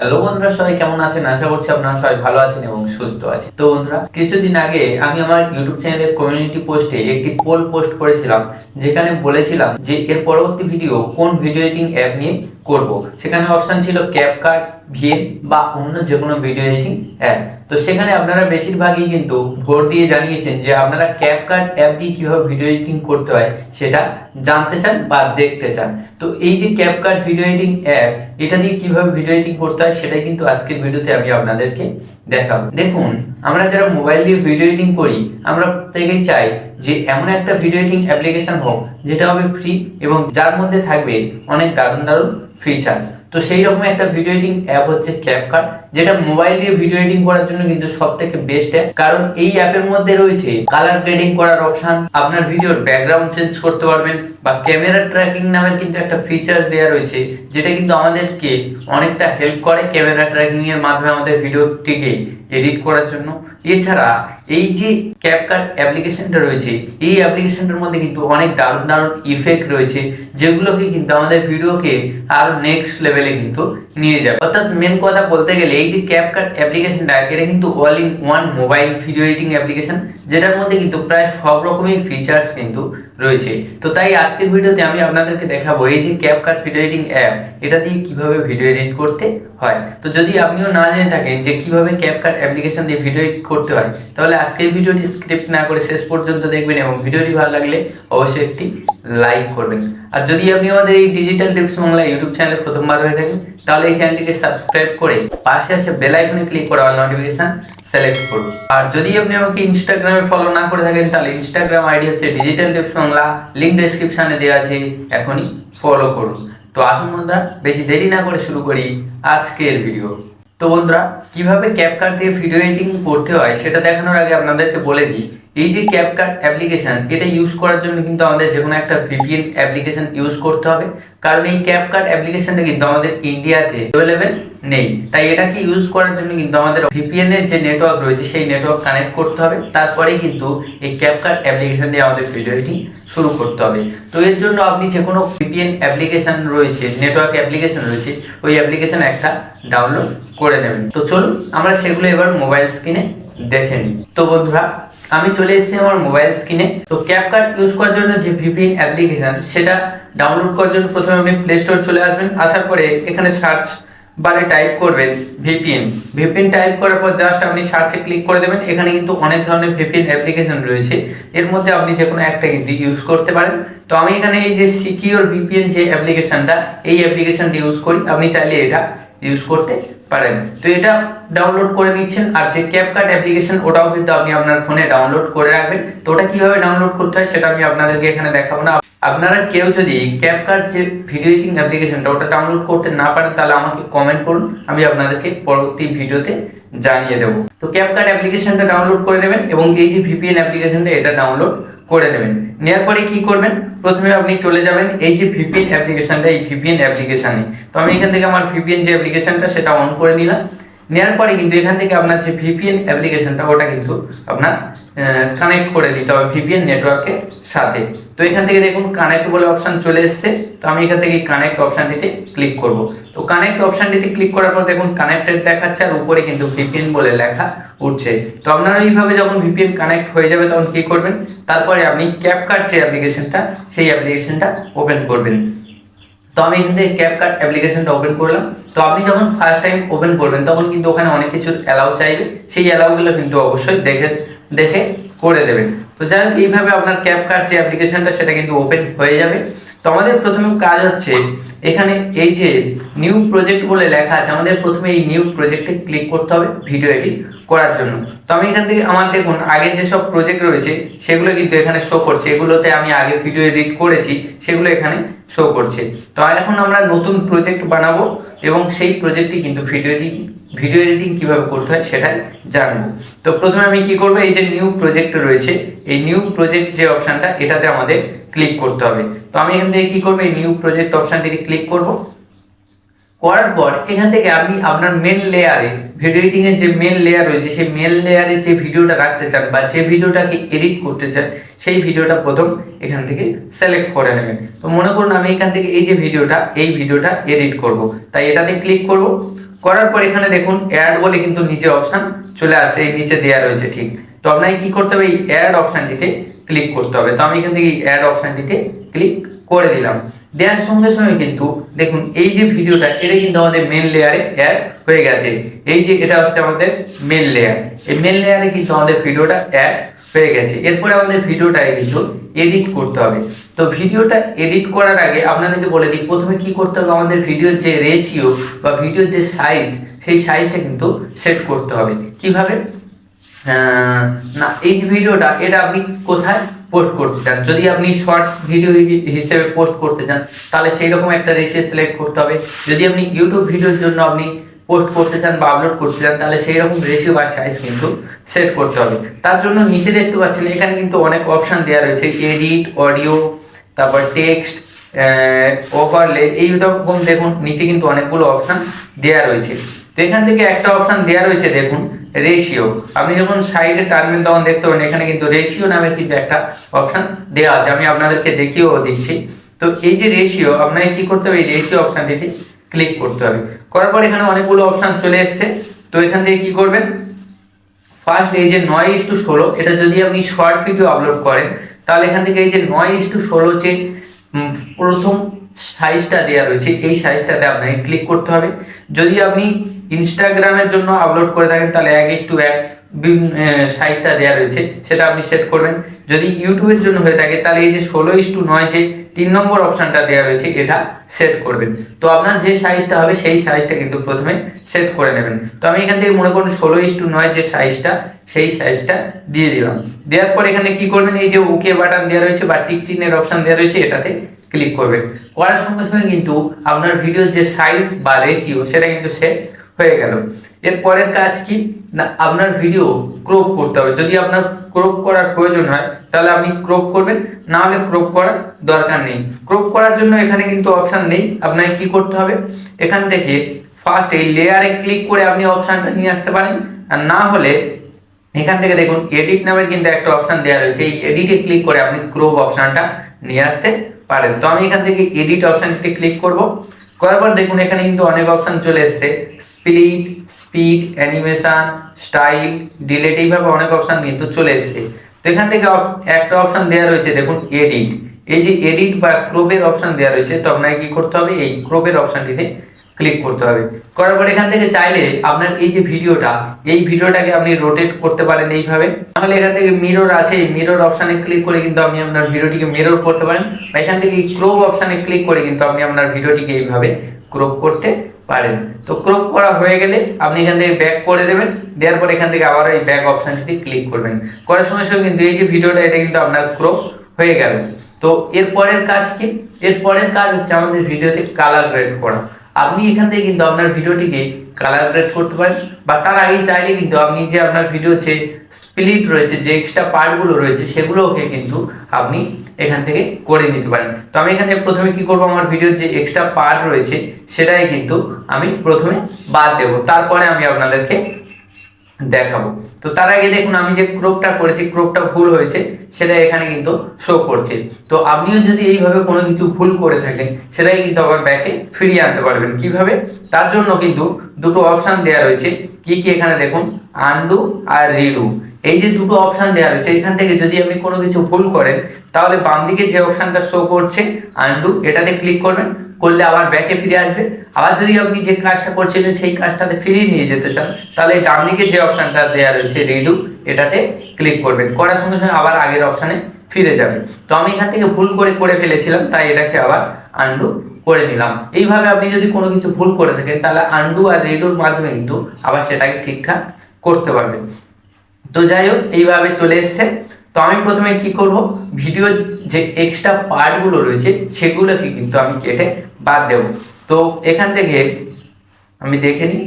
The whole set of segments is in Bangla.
হ্যালো বন্ধুরা, সবাই কেমন আছেন? আশা করছি আপনারা সবাই ভালো আছেন এবং সুস্থ আছেন। তো বন্ধুরা, কিছুদিন আগে আমি আমার ইউটিউব চ্যানেলের কমিউনিটি পোস্টে একটি পোল পোস্ট করেছিলাম, যেখানে বলেছিলাম যে এর পরবর্তী ভিডিও কোন ভিডিও এডিটিং অ্যাপ নিয়ে করব। সেখানে অপশন ছিল ক্যাপকাট, ভিএন বা অন্য যে কোনো ভিডিও এডিটিং অ্যাপ। তো সেখানে আপনারা বেশিরভাগই কিন্তু ভোট দিয়ে জানিয়েছেন যে আপনারা ক্যাপকাট অ্যাপ দিয়ে কিভাবে ভিডিও এডিটিং করতে হয় সেটা জানতে চান বা দেখতে চান। তো এই যে ক্যাপকাট ভিডিও এডিটিং অ্যাপ, এটা দিয়ে কিভাবে ভিডিও এডিটিং করতে হয় সেটাই কিন্তু আজকের ভিডিওতে আমি আপনাদেরকে দেখাবো। দেখুন, আমরা যারা মোবাইল দিয়ে ভিডিও এডিটিং করি, আমরা প্রত্যেকেই চাই যে এমন একটা ভিডিও এডিটিং অ্যাপ্লিকেশন হোক যেটা হবে ফ্রি এবং যার মধ্যে থাকবে অনেক দারুণ দারুণ ফিচার্স। তো সেই রকম একটা ভিডিও এডিটিং অ্যাপ হচ্ছে ক্যাপকাট, যেটা মোবাইল দিয়ে ভিডিও এডিটিং করার জন্য কিন্তু সবথেকে বেস্ট অ্যাপ। কারণ এই অ্যাপের মধ্যে রয়েছে কালার গ্রেডিং করার অপশন, আপনার ভিডিওর ব্যাকগ্রাউন্ড চেঞ্জ করতে পারবেন, বা ক্যামেরা ট্র্যাকিং নামের কিন্তু একটা ফিচার দেওয়া রয়েছে, যেটা কিন্তু আমাদেরকে অনেকটা হেল্প করে ক্যামেরা ট্র্যাকিং এর মাধ্যমে আমাদের ভিডিওটিকে এডিট করার জন্য। এছাড়া এই যে ক্যাপকাট অ্যাপ্লিকেশনটা রয়েছে, এই অ্যাপ্লিকেশনটার মধ্যে কিন্তু অনেক দারুণ দারুণ ইফেক্ট রয়েছে, যেগুলোকে কিন্তু আমাদের ভিডিওকে আরো নেক্সট লেভেলে কিন্তু নিয়ে যাবে। অর্থাৎ মেন কথা বলতে গেলে এই যে ক্যাপকাট অ্যাপ্লিকেশনটা, এটা কিন্তু all in one mobile video editing application, যেটার মধ্যে কিন্তু প্রায় সব রকমের ফিচার্স কিন্তু রয়েছে। তো তাই আজকের ভিডিওতে আমি আপনাদেরকে দেখাবো এই যে ক্যাপকাট ভিডিও এডিটিং অ্যাপ, এটা দিয়ে কিভাবে ভিডিও এডিট করতে হয়। তো যদি আপনিও না জেনে থাকেন যে কিভাবে ক্যাপকাট অ্যাপ্লিকেশন দিয়ে ভিডিও এডিট করতে হয়, তাহলে আজকের ভিডিওটি স্ক্রিপ্ট না করে শেষ পর্যন্ত দেখবেন এবং ভিডিওটি ভালো লাগলে অবশ্যই একটি লাইক করবেন। আর যদি আপনি আমাদের এই ডিজিটাল টিপস বাংলা ইউটিউব চ্যানেলে প্রথমবার হয়ে থাকেন, তাহলে এই চ্যানেলটিকে সাবস্ক্রাইব করে পাশে আসে বেল আইকনে ক্লিক করে অল নোটিফিকেশন সিলেক্ট করুন। আর যদি আপনি আমাকে ইনস্টাগ্রামে ফলো না করে থাকেন, তাহলে ইনস্টাগ্রাম আইডি হচ্ছে ডিজিটাল টিপস বাংলা, লিংক ডেসক্রিপশনে দেওয়া আছে, এখনই ফলো করুন। তো আসুন বন্ধুরা, বেশি দেরি না করে শুরু করি আজকের ভিডিও। তো বন্ধুরা, কিভাবে ক্যাপকাট দিয়ে ভিডিও এডিটিং করতে হয় সেটা দেখানোর আগে আপনাদেরকে বলে দিই, এই যে ক্যাপকাট অ্যাপ্লিকেশন, এটা ইউজ করার জন্য কিন্তু আমাদের যে কোনো একটা ভিপিএন অ্যাপ্লিকেশন ইউজ করতে হবে। কারণ এই ক্যাপকাট অ্যাপ্লিকেশনটা কিন্তু আমাদের ইন্ডিয়াতে অ্যাভেলেবেল নেই। তাই এটাকে ইউজ করার জন্য কিন্তু আমাদের ভিপিএন এর যে নেটওয়ার্ক রয়েছে সেই নেটওয়ার্ক কানেক্ট করতে হবে, তারপরেই কিন্তু এই ক্যাপকাট অ্যাপ্লিকেশন দিয়ে আমাদের ভিডিও এডিটিং শুরু করতে হবে। তো এর জন্য আপনি যে কোনো ভিপিএন অ্যাপ্লিকেশন রয়েছে, নেটওয়ার্ক অ্যাপ্লিকেশন রয়েছে, ওই অ্যাপ্লিকেশন একটা ডাউনলোড করে নেবেন। তো চলুন আমরা সেগুলো এবার মোবাইল স্ক্রিনে দেখে নিই। তো বন্ধুরা, আমি চলে এসেছি আমার মোবাইল স্ক্রিনে। তো ক্যাপকাট ইউজ করার জন্য যে ভিপিএন অ্যাপ্লিকেশন, সেটা ডাউনলোড করার জন্য প্রথমে আপনি প্লে স্টোর চলে আসবেন। আসার পরে এখানে সার্চ বারে টাইপ করবেন ভিপিএন। ভিপিএন টাইপ করার পর জাস্ট আপনি সার্চে ক্লিক করে দেবেন। এখানে কিন্তু অনেক ধরনের ভিপিএন অ্যাপ্লিকেশন রয়েছে, এর মধ্যে আপনি যে কোনো একটা কিন্তু ইউজ করতে পারেন। তো আমি এখানে এই যে সিকিউর ভিপিএন যে অ্যাপ্লিকেশনটা, এই অ্যাপ্লিকেশনটা ইউজ করি। আপনি চাইলে এটা ইউজ করতে পারেন। তো এটা ডাউনলোড করে নিচ্ছেন। আর যে ক্যাপকাট অ্যাপ্লিকেশন, ওটাও কিন্তু আপনি আপনার ফোনে ডাউনলোড করে রাখবেন। তো ওটা কিভাবে ডাউনলোড করতে হয় সেটা আমি আপনাদেরকে এখানে দেখাবো না। আপনারা কেউ যদি ক্যাপকাট যে ভিডিও এডিটিং অ্যাপ্লিকেশনটা, ওটা ডাউনলোড করতে না পারেন, তাহলে আমাকে কমেন্ট করুন, আমি আপনাদেরকে পরবর্তী ভিডিওতে জানিয়ে দেবো। তো ক্যাপকাট অ্যাপ্লিকেশনটা ডাউনলোড করে নেবেন এবং এই যে ভিপিএন অ্যাপ্লিকেশনটা, এটা ডাউনলোড করে নেবেন। নেওয়ার পরে কি করবেন, প্রথমে আপনি চলে যাবেন এই যে ভিপিএন অ্যাপ্লিকেশনটা, এই ভিপিএন অ্যাপ্লিকেশনে। তো আমি এখান থেকে আমার ভিপিএন যে অ্যাপ্লিকেশনটা সেটা অন করে নিলাম। নেওয়ার পরে কিন্তু এখান থেকে আপনার যে ভিপিএন অ্যাপ্লিকেশনটা, ওটা কিন্তু আপনার কানেক্ট করে দিতে হবে ভিপিএন নেটওয়ার্কের সাথে। তো এখান থেকে দেখুন কানেক্ট বলে অপশন চলে এসেছে। তো আমি এখান থেকে কানেক্ট অপশনটিতে ক্লিক করব। তো কানেক্ট অপশনটিতে ক্লিক করার পর দেখুন কানেক্টেড দেখাচ্ছে, আর উপরে কিন্তু ভিপিএন বলে লেখা উঠছে। তো আপনারা এইভাবে যখন ভিপিএন কানেক্ট হয়ে যাবে, তখন কি করবেন, তারপরে আপনি ক্যাপকাট যে অ্যাপ্লিকেশনটা, সেই অ্যাপ্লিকেশনটা ওপেন করবেন। তো আমি এখান থেকে ক্যাপকাট অ্যাপ্লিকেশনটা ওপেন করলাম। তো আপনি যখন ফার্স্ট টাইম ওপেন করবেন, তখন কিন্তু ওখানে অনেক কিছু অ্যালাউ চাইবে, সেই অ্যালাউগুলো কিন্তু অবশ্যই দেখে দেখে করে দেবেন। তো যাই হোক, এইভাবে আপনার ক্যাপকাট যে অ্যাপ্লিকেশনটা, সেটা কিন্তু ওপেন হয়ে যাবে। তো আমাদের প্রথমে কাজ হচ্ছে, এখানে এই যে নিউ প্রজেক্ট বলে লেখা আছে, আমাদের প্রথমে এই নিউ প্রজেক্টে ক্লিক করতে হবে ভিডিও এডিট করার জন্য। তো আমি এখান থেকে আমার দেখুন আগে যেসব প্রজেক্ট রয়েছে সেগুলো কিন্তু এখানে শো করছে, এগুলোতে আমি আগে ভিডিও এডিট করেছি, সেগুলো এখানে শো করছে। তো এখন আমরা নতুন প্রজেক্ট বানাবো এবং সেই প্রজেক্টে কিন্তু ভিডিও এডিটিং কিভাবে করতে হয় সেটাই জানবো। তো প্রথমে আমি কি করবো, এই যে নিউ প্রজেক্ট রয়েছে, এই নিউ প্রজেক্ট যে অপশনটা, এটাতে আমাদের ক্লিক করতে হবে। তো আমি এখান থেকে কি করবো, এই নিউ প্রজেক্ট অপশনটিতে ক্লিক করব। করার পর এখান থেকে আপনি আপনার মেন লেয়ারে, ভিডিও এডিটিং এর যে মেন লেয়ার রয়েছে, সেই মেন লেয়ারে যে ভিডিওটা রাখতে চান বা যে ভিডিওটাকে এডিট করতে চান, সেই ভিডিওটা প্রথম এখান থেকে সিলেক্ট করে নেবেন। তো মনে করুন আমি এখান থেকে এই যে ভিডিওটা, এই ভিডিওটা এডিট করব, তাই এটাতে ক্লিক করব। করার পর এখানে দেখুন অ্যাড বলে কিন্তু নিচে অপশন চলে আসে, এই নিচে দেওয়া রয়েছে ঠিক। তো আপনাকে কি করতে হবে, এই অ্যাড অপশনটিতে ক্লিক করতে হবে। তো আমি এখান থেকে এই অ্যাড অপশনটিতে ক্লিক করে দিলাম। দেওয়ার সঙ্গে সঙ্গে কিন্তু দেখুন এই যে ভিডিওটা এটা কিন্তু আমাদের মেন লেয়ারে অ্যাড হয়ে গেছে। এই যে এটা হচ্ছে আমাদের মেন লেয়ার, এই মেন লেয়ারে কিন্তু আমাদের ভিডিওটা অ্যাড হয়ে গেছে। এরপরে আমাদের ভিডিওটাকে কিন্তু এডিট করতে হবে। তো ভিডিওটা এডিট করার আগে আপনাদেরকে বলে দিই, প্রথমে কি করতে হবে, আমাদের ভিডিওর যে রেশিও বা ভিডিওর যে সাইজ, সেই সাইজটা কিন্তু সেট করতে হবে। কিভাবে না, এই যে ভিডিওটা এটা আপনি কোথায় পোস্ট করতে চান, যদি আপনি শর্টস ভিডিও হিসেবে পোস্ট করতে চান তাহলে সেই রকম একটা রেশিও সিলেক্ট করতে হবে। যদি আপনি ইউটিউব ভিডিওর জন্য আপনি পোস্ট করতে চান বা আপলোড করতে চান তাহলে সেই রকম রেশিও বা সাইজ কিন্তু সেট করতে হবে। তার জন্য নিচে দেখতে পাচ্ছেন এখানে কিন্তু অনেক অপশন দেওয়া রয়েছে, এডিট, অডিও, তারপর টেক্সট, ওভারলে, এই রকম দেখুন নিচে কিন্তু অনেকগুলো অপশন দেওয়া রয়েছে। তো এখান থেকে একটা অপশন দেওয়া রয়েছে দেখুন রেশিও। আপনি যখন সাইডে টানবেন তখন দেখতে পাবেন এখানে কিন্তু রেশিও নামে কিন্তু একটা অপশন দেওয়া আছে, আমি আপনাদেরকে দেখিয়েও দিচ্ছি। তো এই যে রেশিও, আপনাকে কি করতে হবে, এই রেশিও অপশনটিতে ক্লিক করতে হবে। করার পর এখানে অনেকগুলো অপশন চলে এসছে। তো এখান থেকে কি করবেন, ফার্স্ট এই যে 9:16, এটা যদি আপনি শর্ট ভিডিও আপলোড করেন তাহলে এখান থেকে এই যে 9:16 যে প্রথম সাইজটা দেওয়া রয়েছে এই সাইজটাতে আপনাকে ক্লিক করতে হবে। যদি আপনি ইনস্টাগ্রামের জন্য আপলোড করে থাকেন তাহলে 1:1 সাইজটা দেওয়া রয়েছে সেটা আপনি সেট করবেন। যদি ইউটিউবের জন্য হয়ে থাকে তাহলে এই যে 16:9 যে 3 নম্বর অপশনটা দেওয়া রয়েছে এটা সেট করবেন। তো আপনার যে সাইজটা হবে সেই সাইজটা কিন্তু প্রথমে সেট করে নেবেন। তো আমি এখান থেকে মনে করুন 16:9 যে সাইজটা সেই সাইজটা দিয়ে দিলাম। দেওয়ার পর এখানে কি করবেন, এই যে ওকে বাটন দেওয়া রয়েছে বা টিক চিহ্নের অপশন দেওয়া রয়েছে এটাতে ক্লিক করবেন। করার সঙ্গে সঙ্গে কিন্তু আপনার ভিডিওর যে সাইজ বা রেশিও সেটা কিন্তু সেট হয়ে গেল। এর পরের কাজ কি না, আপনার ভিডিও ক্রপ করতে হবে। যদি আপনার ক্রপ করার প্রয়োজন হয় তাহলে আপনি ক্রপ করবেন, না হলে ক্রপ করার দরকার নেই। ক্রপ করার জন্য এখানে কিন্তু অপশন নেই, আপনাকে কি করতে হবে, এখান থেকে ফার্স্ট এই লেয়ারে ক্লিক করে আপনি অপশনটা নিয়ে আসতে পারেন, আর না হলে এখান থেকে দেখুন এডিট নামের কিন্তু একটা অপশন দেওয়া রয়েছে, এই এডিটে ক্লিক করে আপনি ক্রপ অপশনটা নিয়ে আসতে পারেন। তো আমি এখান থেকে এডিট অপশনটিতে ক্লিক করব। করার পর দেখুন এখানে কিন্তু অনেক অপশন চলে এসেছে, split, speed, animation, style, delete, এইভাবে অনেক অপশন কিন্তু চলে এসেছে। তো এখান থেকে একটা অপশন দেওয়া রয়েছে দেখুন এডিট, এই যে এডিট বা ক্রপের অপশন দেওয়া রয়েছে। তো আপনাকে কি করতে হবে, এই ক্রপের অপশনটিতে ক্লিক করতে হবে। করার পর এখান থেকে চাইলে আপনার এই যে ভিডিওটা, এই ভিডিওটাকে আপনি রোটেট করতে পারেন এইভাবে, তাহলে এখান থেকে মিরর আছে, এই মিরর অপশনে ক্লিক করে কিন্তু আপনি আপনার ভিডিওটিকে মিরর করতে পারেন, বা এখান থেকে এই ক্রপ অপশনে ক্লিক করে কিন্তু আপনি আপনার ভিডিওটিকে এইভাবে ক্রপ করতে পারেন। তো ক্রপ করা হয়ে গেলে আপনি এখান থেকে ব্যাক করে দেবেন, দেওয়ার পর এখান থেকে আবার এই ব্যাক অপশনটিতে ক্লিক করবেন। করার সঙ্গে সঙ্গে কিন্তু এই যে ভিডিওটা এটা কিন্তু আপনার ক্রপ হয়ে গেল। তো এর পরের কাজ কি, এর পরের কাজ হচ্ছে আমাদের ভিডিওতে কালার গ্রেড করা। আপনি এখান থেকে কিন্তু আপনার ভিডিওটিকে কালার গ্রেড করতে পারেন, বা তার আগে চাইলে কিন্তু আপনি যে আপনার ভিডিও যে স্প্লিট রয়েছে, যে এক্সট্রা পার্টগুলো রয়েছে সেগুলোকে কিন্তু আপনি এখান থেকে করে নিতে পারেন। তো আমি এখানে প্রথমে কি করব, আমার ভিডিওর যে এক্সট্রা পার্ট রয়েছে সেটাই কিন্তু আমি প্রথমে বাদ দেব, তারপরে আমি আপনাদেরকে দেখাবো। তো তার আগে দেখুন আমি যে ক্রপটা করেছি, ক্রপটা ভুল হয়েছে সেটা এখানে কিন্তু শো করছে। তো আপনিও যদি এইভাবে কোনো কিছু ভুল করে থাকেন সেটাই কিন্তু আবার ব্যাকে ফিরিয়ে আনতে পারবেন। কিভাবে, তার জন্য কিন্তু দুটো অপশন দেওয়া রয়েছে। কি কি, এখানে দেখুন আনডু আর রিডু, এই যে দুটো অপশন দেওয়া রয়েছে এখান থেকে যদি আপনি কোনো কিছু ভুল করেন তাহলে বাম দিকে যে অপশনটা শো করছে আনডু, এটাতে ক্লিক করবেন, করলে আবার ব্যাকে ফিরে আসবে। আবার যদি আপনি যে কাজটা করছিলেন সেই কাজটাতে ফিরিয়ে নিয়ে যেতে চান তাহলে ডান দিকে যে অপশনটা দেওয়া রয়েছে রিডু, এটাতে ক্লিক করবেন। করার সঙ্গে সঙ্গে আবার আগের অপশনে ফিরে যাবে। তো আমি এখান থেকে ভুল করে ফেলেছিলাম, তাই এটাকে আবার আনডু করে নিলাম। এইভাবে আপনি যদি কোনো কিছু ভুল করে থাকেন তাহলে আনডু আর রিডুর মাধ্যমে কিন্তু আবার সেটাকে ঠিকঠাক করতে পারবেন। তো যাই হোক, এইভাবে চলে এসছে। তো আমি প্রথমে কি করব, ভিডিও যে এক্সট্রা পার্টগুলো রয়েছে সেগুলোকে কিন্তু আমি কেটে বাদ দেব। তো এখান থেকে আমি দেখে নিই,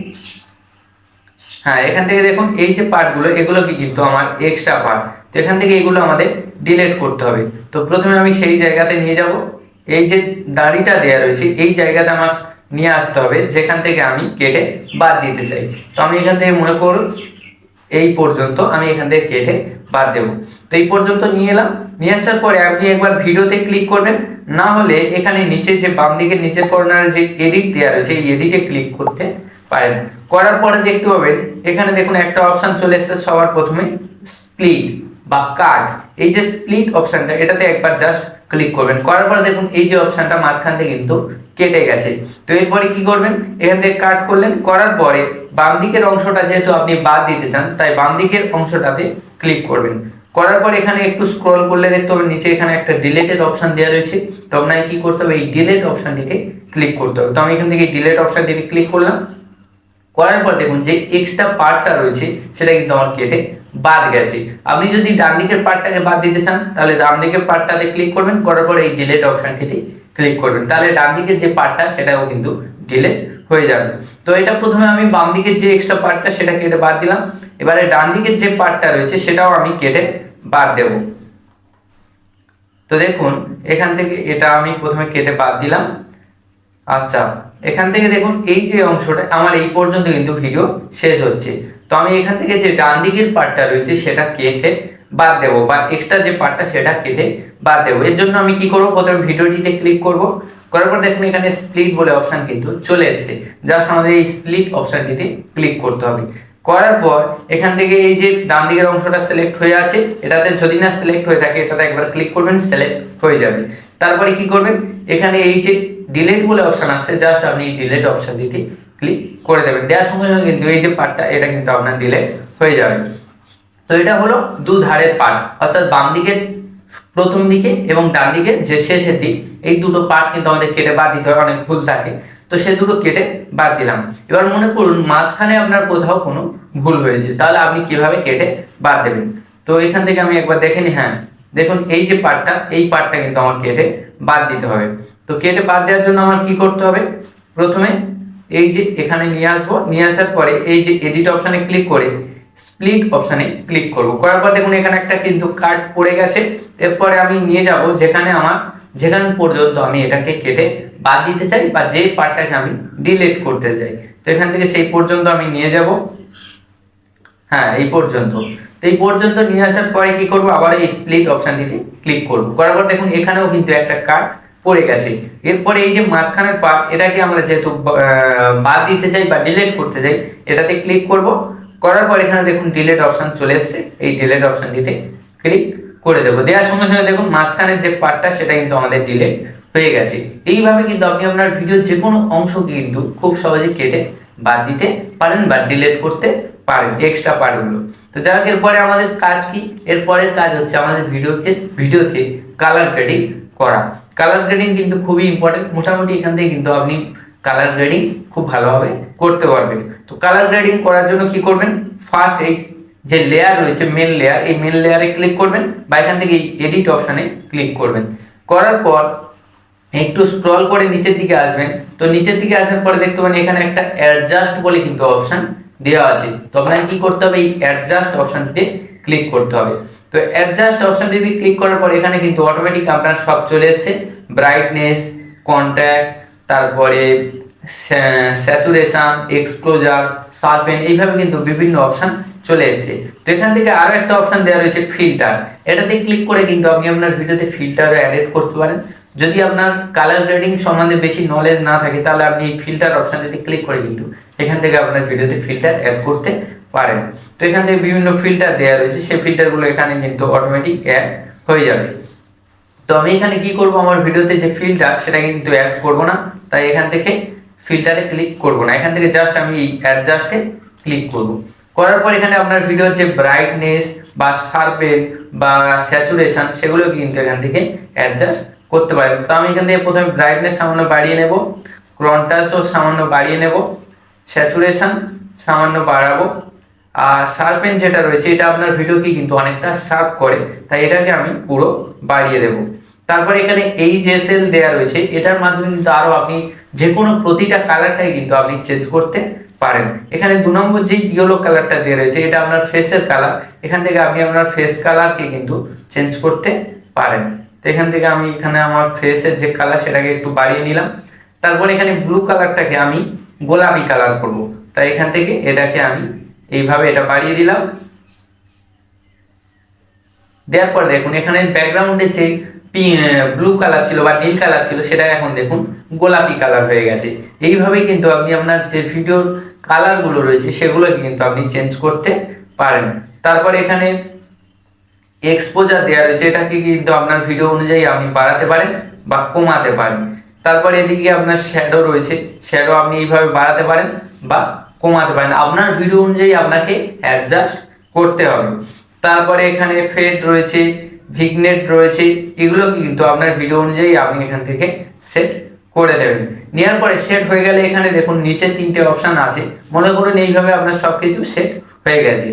হ্যাঁ এখান থেকে দেখুন এই যে পার্টগুলো এগুলোকে কিন্তু আমার এক্সট্রা পার্ট, তো এখান থেকে এগুলো আমাদের ডিলিট করতে হবে। তো প্রথমে আমি সেই জায়গাতে নিয়ে যাব, এই যে দাড়িটা দেওয়া রয়েছে এই জায়গাতে আমার নিয়ে আসতে হবে যেখান থেকে আমি কেটে বাদ দিতে চাই। তো আমি এখান থেকে মনে করুন এই পর্যন্ত আমি এখান থেকে কেটে বাদ দেবো। তো এই পর্যন্ত নিয়ে এলাম, নিয়ে আসার পরে আপনি একবার ভিডিওতে ক্লিক করবেন, না হলে এখানে নিচে যে বাম দিকের নিচের কর্নারে যে এডিট দেওয়া রয়েছে এই এডিটে ক্লিক করতে পারেন। করার পরে দেখতে পাবেন এখানে দেখুন একটা অপশন চলে এসেছে সবার প্রথমে, স্প্লিট বা কাট। এই যে স্প্লিট অপশনটা, এটাতে একবার জাস্ট ক্লিক করবেন। করার পরে দেখুন এই যে অপশনটা মাঝখান থেকে কিন্তু কেটে গেছে। তো এরপরে কি করবেন, এখান থেকে কাট করলেন, করার পরে বাম দিকের অংশটা যেহেতু আপনি বাদ দিতে চান, তাই বাম দিকের অংশটাতে ক্লিক করবেন। করার পর এখানে একটু স্ক্রল করলে দেখতে পাবেন নিচে এখানে একটা ডিলেটেড অপশন দেওয়া রয়েছে। তো আপনাকে কি করতে হবে, এই ডিলেট অপশনটিতে ক্লিক করতে হবে। তো আমি এখান থেকে ডিলেট অপশনটিতে ক্লিক করলাম। করার পর দেখুন যে এক্সট্রা পার্টটা রয়েছে সেটা কিন্তু আমার কেটে বাদ গেছে। আপনি যদি ডান দিকের পার্টটাকে বাদ দিতে চান তাহলে ডান দিকের পার্টটাতে ক্লিক করবেন, করার পরে এই ডিলেট অপশনটিতে ক্লিক করবেন, তাহলে ডান দিকের যে পার্টটা সেটাও কিন্তু ডিলেট হয়ে যাবে। তো এটা প্রথমে আমি বাম দিকের যে এক্সট্রা পার্টটা সেটা কেটে বাদ দিলাম। এবারে ডান দিকের যে পার্টটা রয়েছে সেটাও আমি কেটে বাদ দেব। তো দেখুন এখান থেকে এটা আমি প্রথমে কেটে বাদ দিলাম। আচ্ছা, এখান থেকে দেখুন এই যে অংশটা আমার এই পর্যন্ত কিন্তু ভিডিও শেষ হচ্ছে। তো আমি এখান থেকে যে ডান দিকের পার্টটা রয়েছে সেটা কেটে বাদ দেব, বা এক্সট্রা যে পার্টটা সেটা কেটে বাদ দেবো। এর জন্য আমি কি করব, প্রথমে ভিডিওটিতে ক্লিক করব। করার পর দেখুন এখানে স্প্লিট বলে অপশন কিন্তু চলে এসেছে। জাস্ট আমাদের এই স্প্লিট অপশনটিতে ক্লিক করতে হবে। করার পর এখান থেকে এই যে ডান দিকের অংশটা সিলেক্ট হয়ে আছে, এটাতে যদি না সিলেক্ট হয়ে থাকে এটাতে একবার ক্লিক করবেন, সিলেক্ট হয়ে যাবে। তারপরে কি করবেন, এখানে এই যে ডিলিট বলে অপশন আছে, জাস্ট আপনি এই ডিলিট অপশনটিতে ক্লিক করে দেবেন। দেওয়ার সঙ্গে সঙ্গে কিন্তু এই যে পার্টটা এটা কিন্তু আপনার ডিলিট হয়ে যাবে। তো এটা হলো দু ধারের পার্ট, অর্থাৎ বাম দিকের প্রথম দিকে এবং ডান দিকের যে শেষের দিক, এই দুটো পার্ট কিন্তু আমাদের কেটে বাদ দিতে হয়, অনেক ভুল থাকে। তো সে দুটো কেটে বাদ দিলাম। এবার মনে করুন মাঝখানে আপনার কোথাও কোনো ভুল হয়েছে, তাহলে আপনি কিভাবে কেটে বাদ দেবেন। তো এখান থেকে আমি একবার দেখে নিই। হ্যাঁ দেখুন এই যে পার্টটা, এই পার্টটা কিন্তু আমার কেটে বাদ দিতে হবে। তো কেটে বাদ দেওয়ার জন্য আমার কি করতে হবে, প্রথমে এই যে এখানে নিয়ে আসবো, নিয়ে আসার পরে এই যে এডিট অপশানে ক্লিক করে স্প্লিট অপশানে ক্লিক করব। করার পর দেখুন এখানে একটা কিন্তু কাট পড়ে গেছে। এরপরে আমি নিয়ে যাব যেখানে পর্যন্ত আমি এটাকে কেটে বাদ দিতে চাই, বা যে পার্টটাকে আমি ডিলিট করতে চাই। তো এখান থেকে সেই পর্যন্ত আমি নিয়ে যাব। হ্যাঁ এই পর্যন্ত। তো এই পর্যন্ত নিয়ে আসার পরে কি করব, আবার এই স্প্লিট অপশনটিতে ক্লিক করব। করার পর দেখুন এখানেও কিন্তু একটা কাট পড়ে গেছে। এরপরে এই যে মাঝখানের পার্ট, এটাকে আমরা যেহেতু বাদ দিতে চাই বা ডিলিট করতে চাই, এটাতে ক্লিক করব। করার পর এখানে দেখুন ডিলিট অপশন চলে এসেছে, এই ডিলিট অপশনটিতে ক্লিক করে দেবো। দেওয়ার সঙ্গে সঙ্গে দেখুন মাঝখানের যে পার্টটা সেটা কিন্তু আমাদের ডিলিট হয়ে গেছে। এইভাবে কিন্তু আপনি আপনার ভিডিওর যে কোনো অংশকে কিন্তু খুব সহজে কেটে বাদ দিতে পারেন বা ডিলিট করতে পারেন এক্সট্রা পার্টগুলো। তো যাই হোক, এরপরে আমাদের কাজ কি, এরপরের কাজ হচ্ছে আমাদের ভিডিওতে কালার গ্রেডিং করা। কালার গ্রেডিং কিন্তু খুবই ইম্পর্টেন্ট। মোটামুটি এখান থেকে কিন্তু আপনি কালার গ্রেডিং খুব ভালোভাবে করতে পারবেন। তো কালার গ্রেডিং করার জন্য কি করবেন, ফার্স্ট এই যে লেয়ার রয়েছে মেন লেয়ার, এই মেন লেয়ারে ক্লিক করবেন, বা এখান থেকে এই এডিট অপশানে ক্লিক করবেন। করার পর একটু স্ক্রল করে নিচের দিকে আসবেন। তো নিচের দিকে আসার পরে দেখতে পাবেন এখানে একটা অ্যাডজাস্ট বলে কিন্তু অপশন দেওয়া আছে। তো আপনাকে কি করতে হবে, এই অ্যাডজাস্ট অপশনটিতে ক্লিক করতে হবে। তো অ্যাডজাস্ট অপশনটিতে ক্লিক করার পর এখানে কিন্তু অটোমেটিক আপনার সব চলে এসেছে, ব্রাইটনেস, কন্ট্রাস্ট, তারপরে স্যাচুরেশন, এক্সপোজার, শার্পেন, এইভাবে কিন্তু বিভিন্ন অপশন চলে এসেছে। তো এখান থেকে আরো একটা অপশন দেওয়া রয়েছে ফিল্টার। এটাতে ক্লিক করে কিন্তু আপনি আপনার ভিডিওতে ফিল্টার অ্যাড করতে পারেন। যদি আপনার কালার গ্রেডিং সম্বন্ধে বেশি নলেজ না থাকে তাহলে আপনি এই ফিল্টার অপশনটিতে ক্লিক করে কিন্তু এখান থেকে আপনার ভিডিওতে ফিল্টার অ্যাড করতে পারেন। তো এখান থেকে বিভিন্ন ফিল্টার দেওয়া রয়েছে, সেই ফিল্টারগুলো এখানে কিন্তু অটোমেটিক অ্যাড হয়ে যাবে। তো আমি এখানে কি করব, আমার ভিডিওতে যে ফিল্টার সেটা কিন্তু অ্যাড করব না, তাই এখান থেকে ফিল্টারে ক্লিক করব না। এখান থেকে জাস্ট আমি এই অ্যাডজাস্টে ক্লিক করব। করার পর এখানে আপনার ভিডিওর যে ব্রাইটনেস বা শার্পেন বা স্যাচুরেশন সেগুলো কিন্তু এখান থেকে অ্যাডজাস্ট করতে পারেন। তো আমি এখান থেকে প্রথমে ব্রাইটনেস সামান্য বাড়িয়ে নেব, কন্ট্রাস্টও সামান্য বাড়িয়ে নেব, স্যাচুরেশন সামান্য বাড়াবো, আর শার্পেন যেটা রয়েছে এটা আপনার ভিডিওকে কিন্তু অনেকটা শার্প করে, তাই এটাকে আমি পুরো বাড়িয়ে দেব। তারপরে এখানে এইচএসএল দেওয়া রয়েছে, এটার মাধ্যমে কিন্তু আরো আপনি যে কোনো প্রতিটা কালারটাই কিন্তু আপনি চেঞ্জ করতে পারেন। এখানে 2 নম্বর যে ইয়েলো কালারটা দেওয়া রয়েছে এটা আপনার ফেসের কালার, এখান থেকে আপনি আপনার ফেস কালারকে কিন্তু চেঞ্জ করতে পারেন। তো এখান থেকে আমি এখানে আমার ফেসের যে কালার সেটাকে একটু বাড়িয়ে নিলাম। তারপরে এখানে ব্লু কালারটাকে আমি গোলাপি কালার করব, তাই এখান থেকে এটাকে আমি এইভাবে এটা বাড়িয়ে দিলাম। দেওয়ার পর দেখুন এখানে ব্যাকগ্রাউন্ডে যে ব্লু কালার ছিল বা নীল কালার ছিল সেটা এখন দেখুন গোলাপি কালার হয়ে গেছে। এইভাবে কিন্তু আপনি আপনার যে ভিডিওর কালারগুলো রয়েছে সেগুলো কিন্তু আপনি চেঞ্জ করতে পারেন। তারপরে এখানে এক্সপোজার দেওয়া রয়েছে, এটাকে কিন্তু আপনার ভিডিও অনুযায়ী আপনি বাড়াতে পারেন বা কমাতে পারেন। তারপরে এদিকে আপনার শ্যাডো রয়েছে, শ্যাডো আপনি এইভাবে বাড়াতে পারেন বা কমাতে পারেন, আপনার ভিডিও অনুযায়ী আপনাকে অ্যাডজাস্ট করতে হবে। তারপরে এখানে ফেড রয়েছে, ভিগনেট রয়েছে, এগুলো কিন্তু আপনার ভিডিও অনুযায়ী আপনি এখান থেকে সেট করে নেবেন। নেওয়ার পরে সেট হয়ে গেলে এখানে দেখুন নিচে 3টে অপশান আছে, মনে করুন এইভাবে আপনার সব কিছু সেট হয়ে গেছে।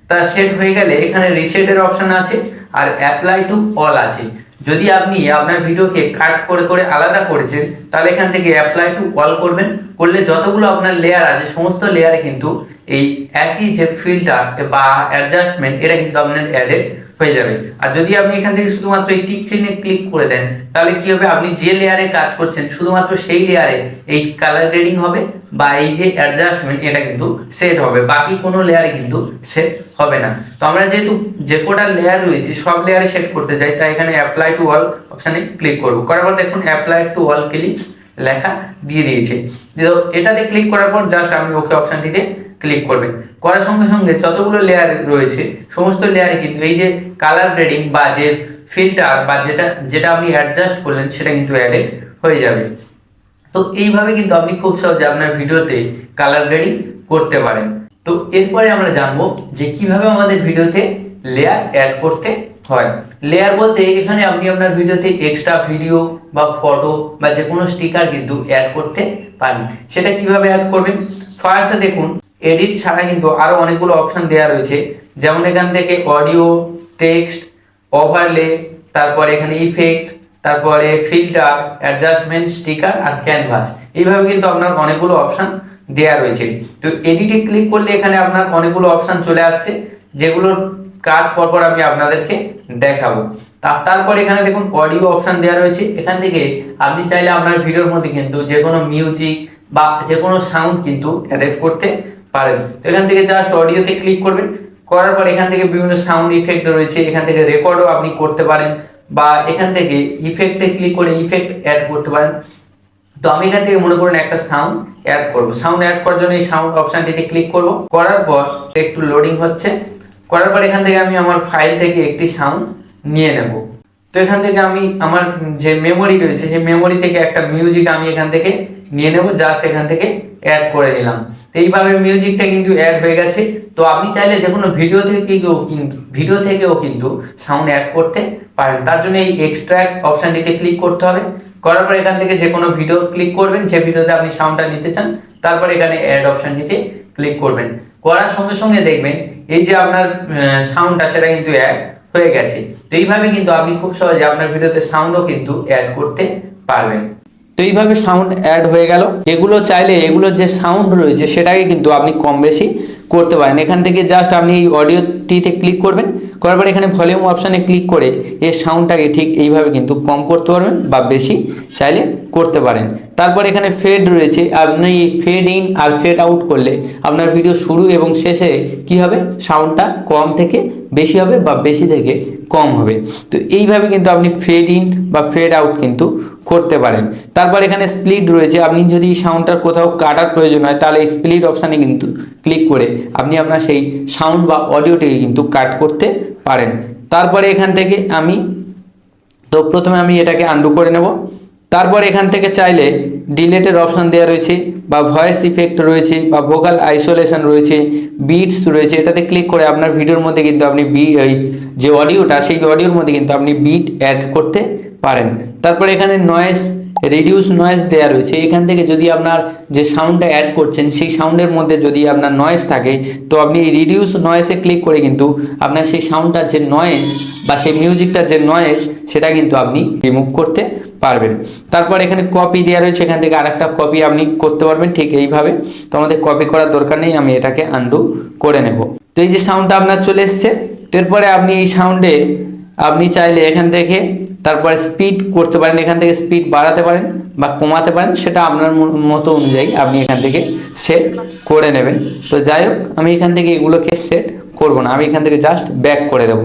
তা সেট হয়ে গেলে এখানে রিসেটের অপশান আছে আর অ্যাপ্লাই টু অল আছে। যদি আপনি আপনার ভিডিওকে কাট করে করে আলাদা করেছেন তাহলে এখান থেকে অ্যাপ্লাই টু অল করবেন, করলে যতগুলো আপনার লেয়ার আছে সমস্ত লেয়ারে কিন্তু এই একই যে ফিল্টার বা অ্যাডজাস্টমেন্ট এটা কিন্তু আপনার অ্যাডেড হয়ে যাবে। আর যদি আপনি এখান থেকে শুধুমাত্র এই টিক চিহ্নে ক্লিক করে দেন তাহলে কি হবে, আপনি যে লেয়ারে কাজ করছেন শুধুমাত্র সেই লেয়ারে এই কালার গ্রেডিং হবে বা এই যে অ্যাডজাস্টমেন্ট এটা কিন্তু সেট হবে, বাকি কোনো লেয়ারে কিন্তু সেট হবে না। তো আমরা যেহেতু যে কোটা লেয়ার রয়েছে সব লেয়ারে সেট করতে চাই, তাই এখানে অ্যাপ্লাই টু অল অপশানে ক্লিক করব। করার পর দেখুন অ্যাপ্লাই টু অল ক্লিপস লেখা দিয়ে দিয়েছে। এটাতে ক্লিক করার পর জাস্ট আপনি ওকে অপশানটিতে ক্লিক করবেন। করার সঙ্গে সঙ্গে যতগুলো লেয়ার রয়েছে সমস্ত লেয়ারে কিন্তু এই যে কালার গ্রেডিং বা যে ফিল্টার বা যেটা আপনি অ্যাডজাস্ট করলেন সেটা কিন্তু অ্যাডেড হয়ে যাবে। তো এইভাবে কিন্তু আপনি খুব সহজে আপনার ভিডিওতে কালার গ্রেডিং করতে পারেন। তো এরপরে আমরা জানবো যে কিভাবে আমাদের ভিডিওতে লেয়ার অ্যাড করতে হয়। লেয়ার বলতে এখানে আপনি আপনার ভিডিওতে এক্সট্রা ভিডিও বা ফটো বা যে কোনো স্টিকার কিন্তু অ্যাড করতে পারেন। সেটা কিভাবে অ্যাড করবেন, ফার্স্ট দেখুন এডিট ছাড়া কিন্তু আরো অনেকগুলো অপশন দেওয়া রয়েছে, যেমন এখান থেকে অডিও, টেক্সট, ওভারলে, তারপরে এখানে ইফেক্ট, তারপরে ফিল্টার, অ্যাডজাস্টমেন্ট, স্টিকার আর ক্যানভাস, এইভাবে কিন্তু আপনার অনেকগুলো অপশন দেওয়া রয়েছে। তো এডিটে ক্লিক করলে এখানে আপনার অনেকগুলো অপশন চলে আসছে, যেগুলোর কাজ পরপর আমি আপনাদেরকে দেখাবো। তারপর এখানে দেখুন অডিও অপশন দেওয়া রয়েছে, এখান থেকে আপনি চাইলে আপনার ভিডিওর মধ্যে কিন্তু যে কোনো মিউজিক বা যে কোনো সাউন্ড কিন্তু অ্যাড করতে পারেন। তো এখান থেকে জাস্ট অডিওতে ক্লিক করবেন, করার পর এখান থেকে বিভিন্ন সাউন্ড ইফেক্ট রয়েছে, এখান থেকে রেকর্ডও আপনি করতে পারেন বা এখান থেকে ইফেক্টে ক্লিক করে ইফেক্ট অ্যাড করতে পারেন। তো আমি এখান থেকে মনে করুন একটা সাউন্ড অ্যাড করব, সাউন্ড অ্যাড করার জন্য এই সাউন্ড অপশনটিতে ক্লিক করব, করার পর একটু লোডিং হচ্ছে, করার পর এখান থেকে আমি আমার ফাইল থেকে একটি সাউন্ড নিয়ে নেব। তো এখান থেকে আমি আমার যে মেমোরি রয়েছে সেই মেমোরি থেকে একটা মিউজিক আমি এখান থেকে নিয়ে নেব, জাস্ট এখান থেকে অ্যাড করে নিলাম। তো এইভাবে মিউজিকটা কিন্তু অ্যাড হয়ে গেছে। তো আপনি চাইলে যে কোনো ভিডিও থেকেও কিন্তু সাউন্ড অ্যাড করতে পারেন। তার জন্য এই এক্সট্রাক্ট অপশনটিতে ক্লিক করতে হবে, করার পর এখান থেকে যে কোনো ভিডিও ক্লিক করবেন যে ভিডিওতে আপনি সাউন্ডটা নিতে চান, তারপর এখানে অ্যাড অপশনটিতে ক্লিক করবেন। করার সঙ্গে সঙ্গে দেখবেন এই যে আপনার সাউন্ডটা সেটা কিন্তু অ্যাড হয়ে গেছে। তো এইভাবে কিন্তু আপনি খুব সহজে আপনার ভিডিওতে সাউন্ডও কিন্তু অ্যাড করতে পারবেন। তো এইভাবে সাউন্ড অ্যাড হয়ে গেল। এগুলো চাইলে এগুলো যে সাউন্ড রয়েছে সেটাকে কিন্তু আপনি কম বেশি করতে পারেন। এখান থেকে জাস্ট আপনি এই অডিওটিতে ক্লিক করবেন, করার পর এখানে ভলিউম অপশানে ক্লিক করে এর সাউন্ডটাকে ঠিক এইভাবে কিন্তু কম করতে পারবেন বা বেশি চাইলে করতে পারেন। তারপর এখানে ফেড রয়েছে, আপনি ফেড ইন আর ফেড আউট করলে আপনার ভিডিও শুরু এবং শেষে কি হবে, সাউন্ডটা কম থেকে বেশি হবে বা বেশি থেকে কম হবে। তো এইভাবে কিন্তু আপনি ফেড ইন বা ফেড আউট কিন্তু করতে পারেন। তারপর এখানে স্প্লিট রয়েছে, আপনি যদি সাউন্ডটার কোথাও কাটার প্রয়োজন হয় তাহলে স্প্লিট অপশানে কিন্তু ক্লিক করে আপনি আপনার সেই সাউন্ড বা অডিওটিকে কিন্তু কাট করতে পারেন। তারপরে এখান থেকে প্রথমে আমি এটাকে আন্ডু করে নেব। তারপর এখান থেকে চাইলে ডিলেটের অপশান দেওয়া রয়েছে বা ভয়েস ইফেক্ট রয়েছে বা ভোকাল আইসোলেশন রয়েছে, বিটস রয়েছে, এটাতে ক্লিক করে আপনার ভিডিওর মধ্যে কিন্তু আপনি যে অডিওটা সেই অডিওর মধ্যে কিন্তু আপনি বিট অ্যাড করতে পারেন। তারপর এখানে নয়েজ, রিডিউস নয়েজ দেওয়া রয়েছে, এখান থেকে যদি আপনার যে সাউন্ডটা অ্যাড করছেন সেই সাউন্ডের মধ্যে যদি আপনার নয়েজ থাকে তো আপনি রিডিউস নয়েজে ক্লিক করে কিন্তু আপনার সেই সাউন্ডটার যে নয়েজ বা সেই মিউজিকটার যে নয়েজ সেটা কিন্তু আপনি রিমুভ করতে পারবেন। তারপর এখানে কপি দেওয়া রয়েছে, এখান থেকে আরেকটা কপি আপনি করতে পারবেন ঠিক এইভাবে। তো আমাদের কপি করার দরকার নেই, আমি এটাকে আন্ডু করে নেব। তো এই যে সাউন্ডটা আপনার চলে এসছে, এরপরে আপনি এই সাউন্ডে আপনি চাইলে এখান থেকে তারপরে স্পিড করতে পারেন, এখান থেকে স্পিড বাড়াতে পারেন বা কমাতে পারেন, সেটা আপনার মতো অনুযায়ী আপনি এখান থেকে সেট করে নেবেন। তো যাই হোক আমি এখান থেকে এগুলোকে সেট করব না, আমি এখান থেকে জাস্ট ব্যাক করে দেব।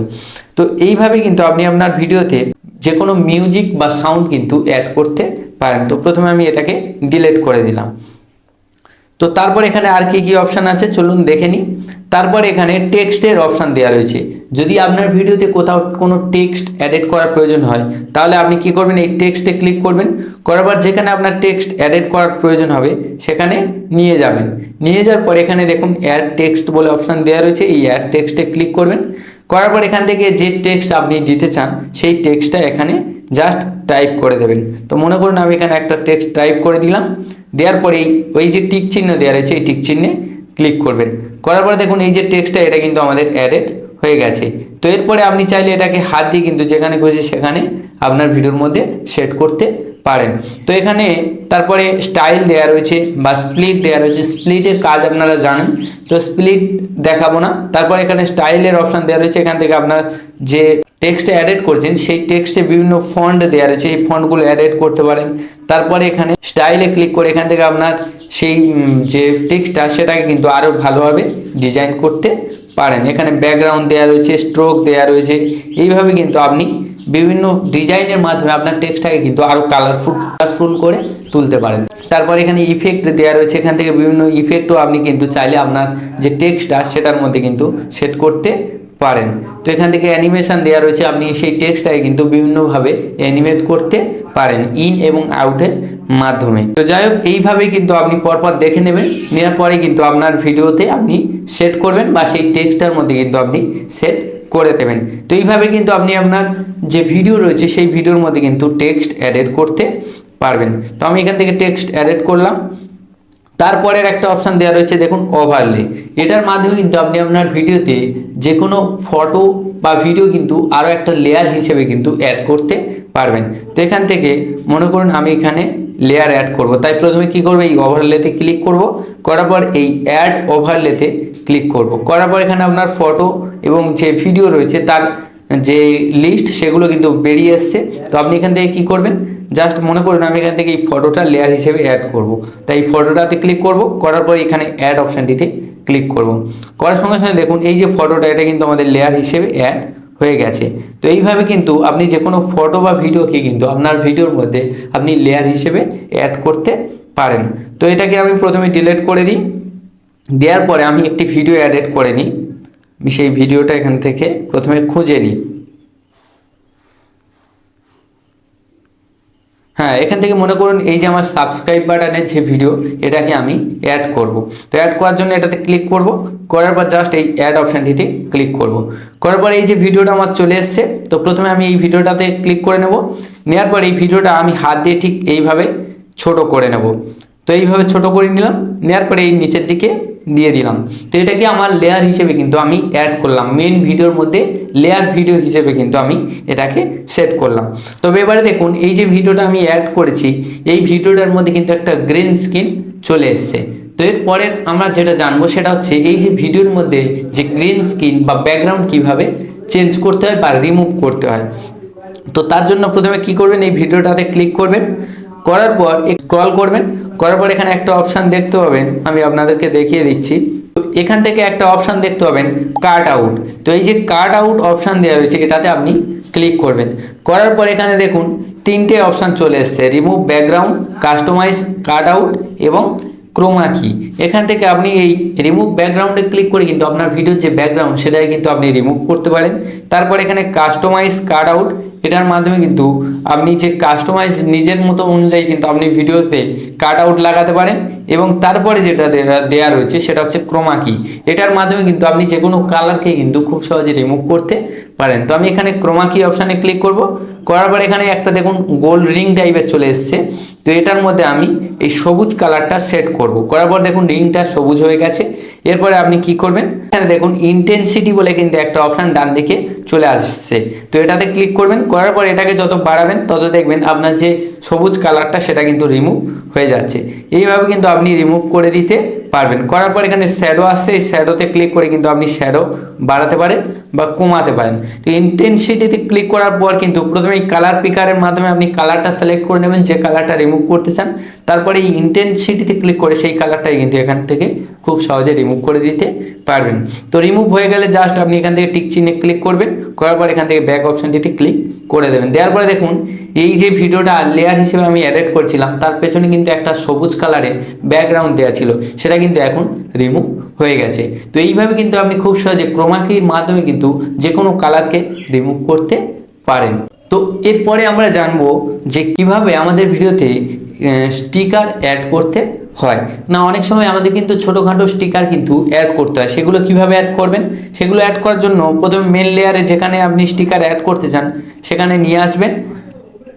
তো এইভাবে কিন্তু আপনি আপনার ভিডিওতে যে কোনো মিউজিক বা সাউন্ড কিন্তু অ্যাড করতে পারেন। তো প্রথমে আমি এটাকে ডিলিট করে দিলাম। তো তারপর এখানে আর কি কি অপশান আছে চলুন দেখে নিই। তারপর এখানে টেক্সটের অপশান দেওয়া রয়েছে। যদি আপনার ভিডিওতে কোথাও কোনো টেক্সট অ্যাডেড করার প্রয়োজন হয় তাহলে আপনি কি করবেন, এই টেক্সটে ক্লিক করবেন। করার পর যেখানে আপনার টেক্সট অ্যাডেড করার প্রয়োজন হবে সেখানে নিয়ে যাবেন। নিয়ে যাওয়ার পর এখানে দেখুন অ্যাড টেক্সট বলে অপশান দেওয়া রয়েছে, এই অ্যাড টেক্সটে ক্লিক করবেন। করার পর এখান থেকে যে টেক্সট আপনি দিতে চান সেই টেক্সটটা এখানে জাস্ট টাইপ করে দেবেন। তো মনে করুন আমি এখানে একটা টেক্সট টাইপ করে দিলাম। দেওয়ার পরে ওই যে টিক চিহ্ন দেওয়া রয়েছে এই টিক চিহ্নে ক্লিক করবেন। করার পরে দেখুন এই যে টেক্সটটা এটা কিন্তু আমাদের অ্যাডেড হয়ে গেছে। তো এরপরে আপনি চাইলে এটাকে হাত দিয়ে কিন্তু যেখানে খুশি সেখানে আপনার ভিডিওর মধ্যে সেট করতে পারেন। তো এখানে তারপরে স্টাইল দেওয়া রয়েছে বা স্প্লিট দেওয়া রয়েছে। স্প্লিটের কাজ আপনারা জানেন, তো স্প্লিট দেখাবো না। তারপর এখানে স্টাইলের অপশান দেওয়া রয়েছে, এখান থেকে আপনার যে টেক্সটে অ্যাডেড করছেন সেই টেক্সটে বিভিন্ন ফন্ট দেওয়া রয়েছে, এই ফন্টগুলো অ্যাডেড করতে পারেন। তারপরে এখানে স্টাইলে ক্লিক করে এখান থেকে আপনার সেই যে টেক্সটটা সেটাকে কিন্তু আরও ভালোভাবে ডিজাইন করতে পারেন। এখানে ব্যাকগ্রাউন্ড দেওয়া রয়েছে, স্ট্রোক দেওয়া রয়েছে, এইভাবে কিন্তু আপনি বিভিন্ন ডিজাইনের মাধ্যমে আপনার টেক্সটটাকে কিন্তু আরও কালারফুল করে তুলতে পারেন। তারপর এখানে ইফেক্ট দেওয়া রয়েছে, এখান থেকে বিভিন্ন ইফেক্টও আপনি কিন্তু চাইলে আপনার যে টেক্সটটা সেটার মধ্যে কিন্তু সেট করতে পারেন। তো এখান থেকে অ্যানিমেশন দেওয়া রয়েছে, আপনি সেই টেক্সটটাকে কিন্তু বিভিন্নভাবে অ্যানিমেট করতে পারেন ইন এবং আউটের মাধ্যমে। তো যাই হোক, এইভাবে কিন্তু আপনি পরপর দেখে নেবেন, নেওয়ার পরে কিন্তু আপনার ভিডিওতে আপনি সেট করবেন বা সেই টেক্সটটার মধ্যে কিন্তু আপনি সেট করে দেবেন। তো এইভাবে কিন্তু আপনি আপনার যে ভিডিও রয়েছে সেই ভিডিওর মধ্যে কিন্তু টেক্সট অ্যাডেড করতে পারবেন। তো আমি এখান থেকে টেক্সট অ্যাডেড করলাম। তারপরের একটা অপশান দেওয়া রয়েছে দেখুন ওভারলে। এটার মাধ্যমে কিন্তু আপনি আপনার ভিডিওতে যে কোনো ফটো বা ভিডিও কিন্তু আরও একটা লেয়ার হিসেবে কিন্তু অ্যাড করতে পারবেন। তো এখান থেকে মনে করুন আমি এখানে লেয়ার অ্যাড করব, তাই প্রথমে কি করব, এই ওভারলেতে ক্লিক করব। করার পর এই অ্যাড ওভারলেতে ক্লিক করব। করার পর এখানে আপনার ফটো এবং যে ভিডিও রয়েছে তার যে লিস্ট সেগুলো কিন্তু বেরিয়ে এসছে। তো আপনি এখান থেকে কী করবেন, জাস্ট মনে করুন আমি এখান থেকে এই ফটোটা লেয়ার হিসেবে অ্যাড করব, তাই এই ফটোটাতে ক্লিক করব। করার পর এখানে অ্যাড অপশানটিতে ক্লিক করব। করার সঙ্গে সঙ্গে দেখুন এই যে ফটোটা এটা কিন্তু আমাদের লেয়ার হিসেবে অ্যাড হয়ে গেছে। তো এইভাবে কিন্তু আপনি যে কোনো ফটো বা ভিডিওকে কিন্তু আপনার ভিডিওর মধ্যে আপনি লেয়ার হিসেবে অ্যাড করতে পারেন। তো এটাকে আমি প্রথমে ডিলিট করে দিই। দেওয়ার পরে আমি একটি ভিডিও অ্যাড করে নিই। আমি সেই ভিডিওটা এখান থেকে প্রথমে খুঁজে নিই। হ্যাঁ, এখান থেকে মনে করুন এই যে আমার সাবস্ক্রাইব বাটনের যে ভিডিও এটাকে আমি অ্যাড করব। তো অ্যাড করার জন্য এটাতে ক্লিক করব। করার পর জাস্ট এই অ্যাড অপশানটিতে ক্লিক করব। করার পর এই যে ভিডিওটা আমার চলে এসছে, তো প্রথমে আমি এই ভিডিওটাতে ক্লিক করে নেব। নেওয়ার পর এই ভিডিওটা আমি হাত দিয়ে ঠিক এইভাবে ছোট করে নেব। তো এইভাবে ছোট করে নিলাম, নেওয়ার পরে এই নিচের দিকে দিয়ে দিলাম। তো এটাকে আমার লেয়ার হিসেবে কিন্তু আমি অ্যাড করলাম, মেন ভিডিওর মধ্যে লেয়ার ভিডিও হিসেবে কিন্তু আমি এটাকে সেট করলাম। তবে এবারে দেখুন এই যে ভিডিওটা আমি অ্যাড করেছি এই ভিডিওটার মধ্যে কিন্তু একটা গ্রিন স্ক্রিন চলে এসছে। তো এরপরে আমরা যেটা জানবো সেটা হচ্ছে এই যে ভিডিওর মধ্যে যে গ্রিন স্ক্রিন বা ব্যাকগ্রাউন্ড কিভাবে চেঞ্জ করতে হয় বা রিমুভ করতে হয়। তো তার জন্য প্রথমে কি করবেন, এই ভিডিওটাতে ক্লিক করবেন। করার পর স্ক্রল করবেন। করার পর এখানে একটা অপশান দেখতে পাবেন, আমি আপনাদেরকে দেখিয়ে দিচ্ছি। তো এখান থেকে একটা অপশান দেখতে পাবেন কাট আউট। তো এই যে কাট আউট অপশান দেওয়া রয়েছে এটাতে আপনি ক্লিক করবেন। করার পর এখানে দেখুন তিনটে অপশান চলে এসছে, remove background, customise cut out এবং ক্রোমা কি। এখান থেকে আপনি এই রিমুভ ব্যাকগ্রাউন্ডে ক্লিক করে কিন্তু আপনার ভিডিওর যে ব্যাকগ্রাউন্ড সেটাকে কিন্তু আপনি রিমুভ করতে পারেন। তারপর এখানে কাস্টমাইজ কাট আউট, এটার মাধ্যমে কিন্তু আপনি যে কাস্টমাইজ নিজের মতো অনুযায়ী কিন্তু আপনি ভিডিওতে কাট আউট লাগাতে পারেন। এবং তারপরে যেটা দেয়া রয়েছে সেটা হচ্ছে ক্রোমা কি, এটার মাধ্যমে কিন্তু আপনি যে কোনো কালারকে কিন্তু খুব সহজে রিমুভ করতে পারেন। তো আমি এখানে ক্রোমা কি অপশানে ক্লিক করব। করার পর এখানে একটা দেখুন গোল্ড রিং টাইপের চলে এসছে। তো এটার মধ্যে আমি এই সবুজ কালারটা সেট করব। করার পর দেখুন রিংটা সবুজ হয়ে গেছে। এরপরে আপনি কি করবেন, এখানে দেখুন ইন্টেন্সিটি বলে কিন্তু একটা অপশান ডান দিকে চলে আসছে। তো এটাতে ক্লিক করবেন। করার পর এটাকে যত বাড়াবেন তত দেখবেন আপনার যে সবুজ কালারটা সেটা কিন্তু রিমুভ হয়ে যাচ্ছে। এইভাবে কিন্তু আপনি রিমুভ করে দিতে পারবেন। করার পর এখানে শ্যাডো আসছে, এই শ্যাডোতে ক্লিক করে কিন্তু আপনি শ্যাডো বাড়াতে পারেন বা কমাতে পারেন। তো ইন্টেন্সিটিতে ক্লিক করার পর কিন্তু প্রথমে এই কালার পিকারের মাধ্যমে আপনি কালারটা সিলেক্ট করে নেবেন যে কালারটা রিমুভ করতে চান। তারপরে এই ইন্টেন্সিটিতে ক্লিক করে সেই কালারটাই কিন্তু এখান থেকে খুব সহজে রিমুভ করে দিতে পারবেন। তো রিমুভ হয়ে গেলে জাস্ট আপনি এখান থেকে টিক চিহ্নে ক্লিক করবেন। করার পর এখান থেকে ব্যাক অপশানটিতে ক্লিক করে দেবেন। দেওয়ার পরে দেখুন এই যে ভিডিওটা লেয়ার হিসেবে আমি এডিট করছিলাম তার পেছনে কিন্তু একটা সবুজ কালারের ব্যাকগ্রাউন্ড দেওয়া ছিল, সেটা কিন্তু এখন রিমুভ হয়ে গেছে। তো এইভাবে কিন্তু আপনি খুব সহজে ক্রোমা কির মাধ্যমে কিন্তু যে কোনো কালারকে রিমুভ করতে পারেন। তো এরপরে আমরা জানবো যে কিভাবে আমাদের ভিডিওতে স্টিকার অ্যাড করতে হয়। না, অনেক সময় আমাদের কিন্তু ছোটোখাটো স্টিকার কিন্তু অ্যাড করতে হয়। সেগুলো কিভাবে অ্যাড করবেন, সেগুলো অ্যাড করার জন্য প্রথমে মেন লেয়ারে যেখানে আপনি স্টিকার অ্যাড করতে চান সেখানে নিয়ে আসবেন।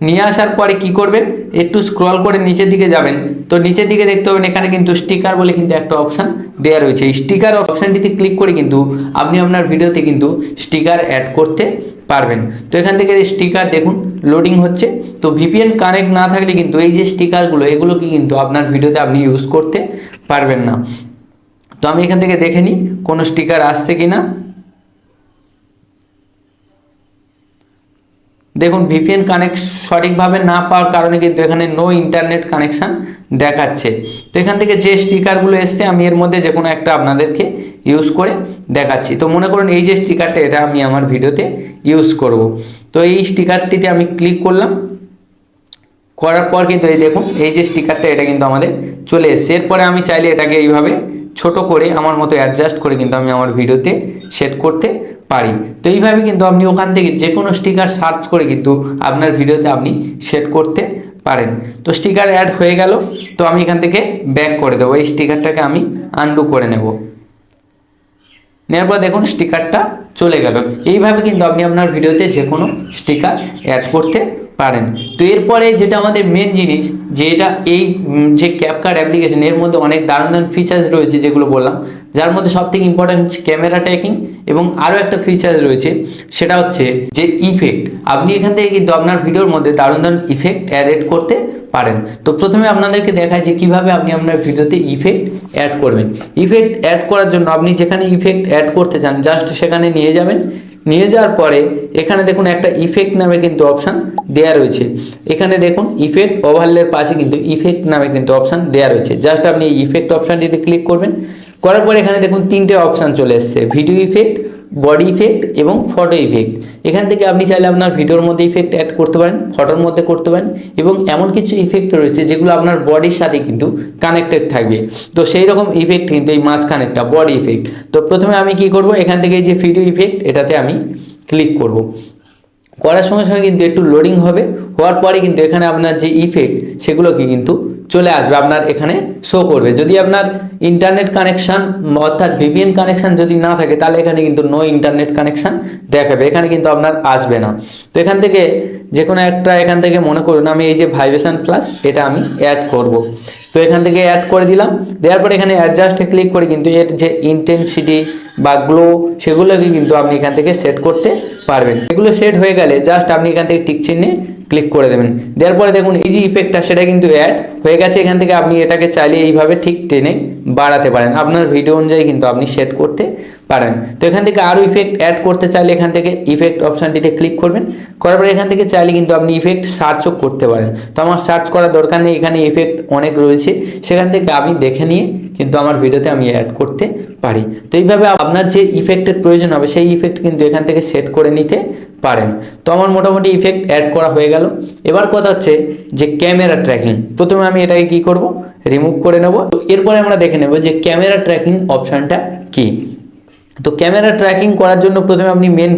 নিয়ে আসার পরে কি করবেন, একটু স্ক্রল করে নিচের দিকে যাবেন। তো নিচের দিকে দেখতে পাবেন এখানে কিন্তু স্টিকার বলে কিন্তু একটা অপশান দেওয়া রয়েছে। এই স্টিকার অপশানটিতে ক্লিক করে কিন্তু আপনি আপনার ভিডিওতে কিন্তু স্টিকার অ্যাড করতে পারবেন। তো এখান থেকে স্টিকার দেখুন লোডিং হচ্ছে। তো ভিপিএন কানেক্ট না থাকলে কিন্তু এই যে স্টিকারগুলো এগুলোকে কিন্তু আপনার ভিডিওতে আপনি ইউজ করতে পারবেন না। তো আমি এখান থেকে দেখে নিই কোনো স্টিকার আসছে কি না। দেখুন ভিপিএন কানেক্ট সঠিকভাবে না পাওয়ার কারণে কিন্তু এখানে নো ইন্টারনেট কানেকশান দেখাচ্ছে। তো এখান থেকে যে স্টিকারগুলো এসছে আমি এর মধ্যে যে কোনো একটা আপনাদেরকে ইউজ করে দেখাচ্ছি। তো মনে করুন এই যে স্টিকারটা এটা আমি আমার ভিডিওতে ইউজ করব। তো এই স্টিকারটিতে আমি ক্লিক করলাম, করার পর কিন্তু এই দেখুন এই যে স্টিকারটা এটা কিন্তু আমাদের চলে এসছে। এরপরে আমি চাইলে এটাকে এইভাবে ছোট করে আমার মতো অ্যাডজাস্ট করে কিন্তু আমি আমার ভিডিওতে সেট করতে পারি। তো এইভাবে কিন্তু আপনি ওখান থেকে যে কোনো স্টিকার সার্চ করে কিন্তু আপনার ভিডিওতে আপনি সেট করতে পারেন। তো স্টিকার অ্যাড হয়ে গেল। তো আমি এখান থেকে ব্যাক করে দেবো, এই স্টিকারটাকে আমি আনডু করে নেব। নেওয়ার পর দেখুন স্টিকারটা চলে গেল। এইভাবে কিন্তু আপনি আপনার ভিডিওতে যে কোনো স্টিকার অ্যাড করতে পারেন। তো এরপরে যেটা আমাদের মেন জিনিস, যে এটা এই যে ক্যাপকাট অ্যাপ্লিকেশন এর মধ্যে অনেক দারুণ দারুণ ফিচার্স রয়েছে যেগুলো বললাম, যার মধ্যে সবথেকে ইম্পর্টেন্ট ক্যামেরা ট্র্যাকিং এবং আরও একটা ফিচার্স রয়েছে সেটা হচ্ছে যে ইফেক্ট। আপনি এখান থেকে কিন্তু আপনার ভিডিওর মধ্যে দারুণ দারুণ ইফেক্ট অ্যাড করতে পারেন। তো প্রথমে আপনাদেরকে দেখায় যে কিভাবে আপনি আপনার ভিডিওতে ইফেক্ট অ্যাড করবেন। ইফেক্ট অ্যাড করার জন্য আপনি যেখানে ইফেক্ট অ্যাড করতে চান জাস্ট সেখানে নিয়ে যাবেন। নিয়ে যাওয়ার পরে এখানে দেখুন একটা ইফেক্ট নামে কিন্তু অপশান দেওয়া রয়েছে। এখানে দেখুন ইফেক্ট ওভারলের পাশে কিন্তু ইফেক্ট নামে কিন্তু অপশান দেওয়া রয়েছে। জাস্ট আপনি এই ইফেক্ট অপশানটিতে ক্লিক করবেন। করার পরে এখানে দেখুন তিনটে অপশান চলে এসছে, ভিডিও ইফেক্ট, বডি ইফেক্ট এবং ফটো ইফেক্ট। এখান থেকে আপনি চাইলে আপনার ভিডিওর মধ্যে ইফেক্ট অ্যাড করতে পারেন, ফটোর মধ্যে করতে পারেন এবং এমন কিছু ইফেক্ট রয়েছে যেগুলো আপনার বডির সাথে কিন্তু কানেক্টেড থাকবে। তো সেই রকম ইফেক্ট কিন্তু এই মাঝখানেরটা বডি ইফেক্ট। তো প্রথমে আমি কি করব, এখান থেকে যে ভিডিও ইফেক্ট এটাতে আমি ক্লিক করব। করার সঙ্গে সঙ্গে কিন্তু একটু লোডিং হবে, হওয়ার পরে কিন্তু এখানে আপনার যে ইফেক্ট সেগুলো কি কিন্তু চলে আসবে, আপনার এখানে শো করবে। যদি আপনার ইন্টারনেট কানেকশান অর্থাৎ ভিপিএন কানেকশান যদি না থাকে তাহলে এখানে কিন্তু নো ইন্টারনেট কানেকশান দেখাবে, এখানে কিন্তু আপনার আসবে না। তো এখান থেকে যে কোনো একটা এখান থেকে মনে করুন আমি এই যে ভাইব্রেশন প্লাস এটা আমি অ্যাড করব। তো এখান থেকে অ্যাড করে দিলাম। দেওয়ার পরে এখানে অ্যাডজাস্টে ক্লিক করে কিন্তু এর যে ইন্টেন্সিটি বা গ্লো সেগুলোকে কিন্তু আপনি এখান থেকে সেট করতে পারবেন। এগুলো সেট হয়ে গেলে জাস্ট আপনি এখান থেকে টিক চিহ্নে ক্লিক করে দেবেন। দেওয়ার পরে দেখুন এই যে ইফেক্টটা সেটা কিন্তু অ্যাড হয়ে গেছে। এখান থেকে আপনি এটাকে চাইলে এইভাবে ঠিক টেনে বাড়াতে পারেন, আপনার ভিডিও অনুযায়ী কিন্তু আপনি সেট করতে পারেন। তো এখান থেকে আরও ইফেক্ট অ্যাড করতে চাইলে এখান থেকে ইফেক্ট অপশানটিতে ক্লিক করবেন। করার পরে এখান থেকে চাইলে কিন্তু আপনি ইফেক্ট সার্চও করতে পারেন। তো আমার সার্চ করার দরকার নেই, এখানে ইফেক্ট অনেক রয়েছে, সেখান থেকে আমি দেখে নিয়ে কিন্তু আমার ভিডিওতে আমি অ্যাড করতে পারি। তো এইভাবে আপনার যে ইফেক্টের প্রয়োজন হবে সেই ইফেক্ট কিন্তু এখান থেকে সেট করে নিতে পারেন। তো আমার মোটামুটি ইফেক্ট অ্যাড করা হয়ে গেল। এবার কথা হচ্ছে যে ক্যামেরা ট্র্যাকিং। প্রথমে আমি এটাকে কি করব, রিমুভ করে নেব। তো এরপরে আমরা দেখে নেব যে ক্যামেরা ট্র্যাকিং অপশানটা কি। তো ক্যামেরা ট্র্যাকিং করার জন্য প্রথমে আপনি মেন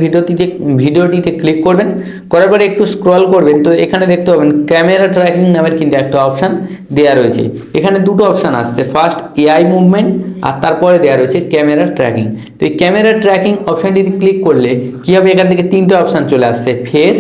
ভিডিওটিতে ক্লিক করবেন। করার পরে একটু স্ক্রল করবেন। তো এখানে দেখতে পাবেন ক্যামেরা ট্র্যাকিং নামের কিন্তু একটা অপশান দেওয়া রয়েছে। এখানে দুটো অপশান আসছে, ফার্স্ট এআই মুভমেন্ট আর তারপরে দেওয়া রয়েছে ক্যামেরা ট্র্যাকিং। তো এই ক্যামেরা ট্র্যাকিং অপশানটিতে ক্লিক করলে কী হবে, এখান থেকে তিনটে অপশান চলে আসছে, ফেস,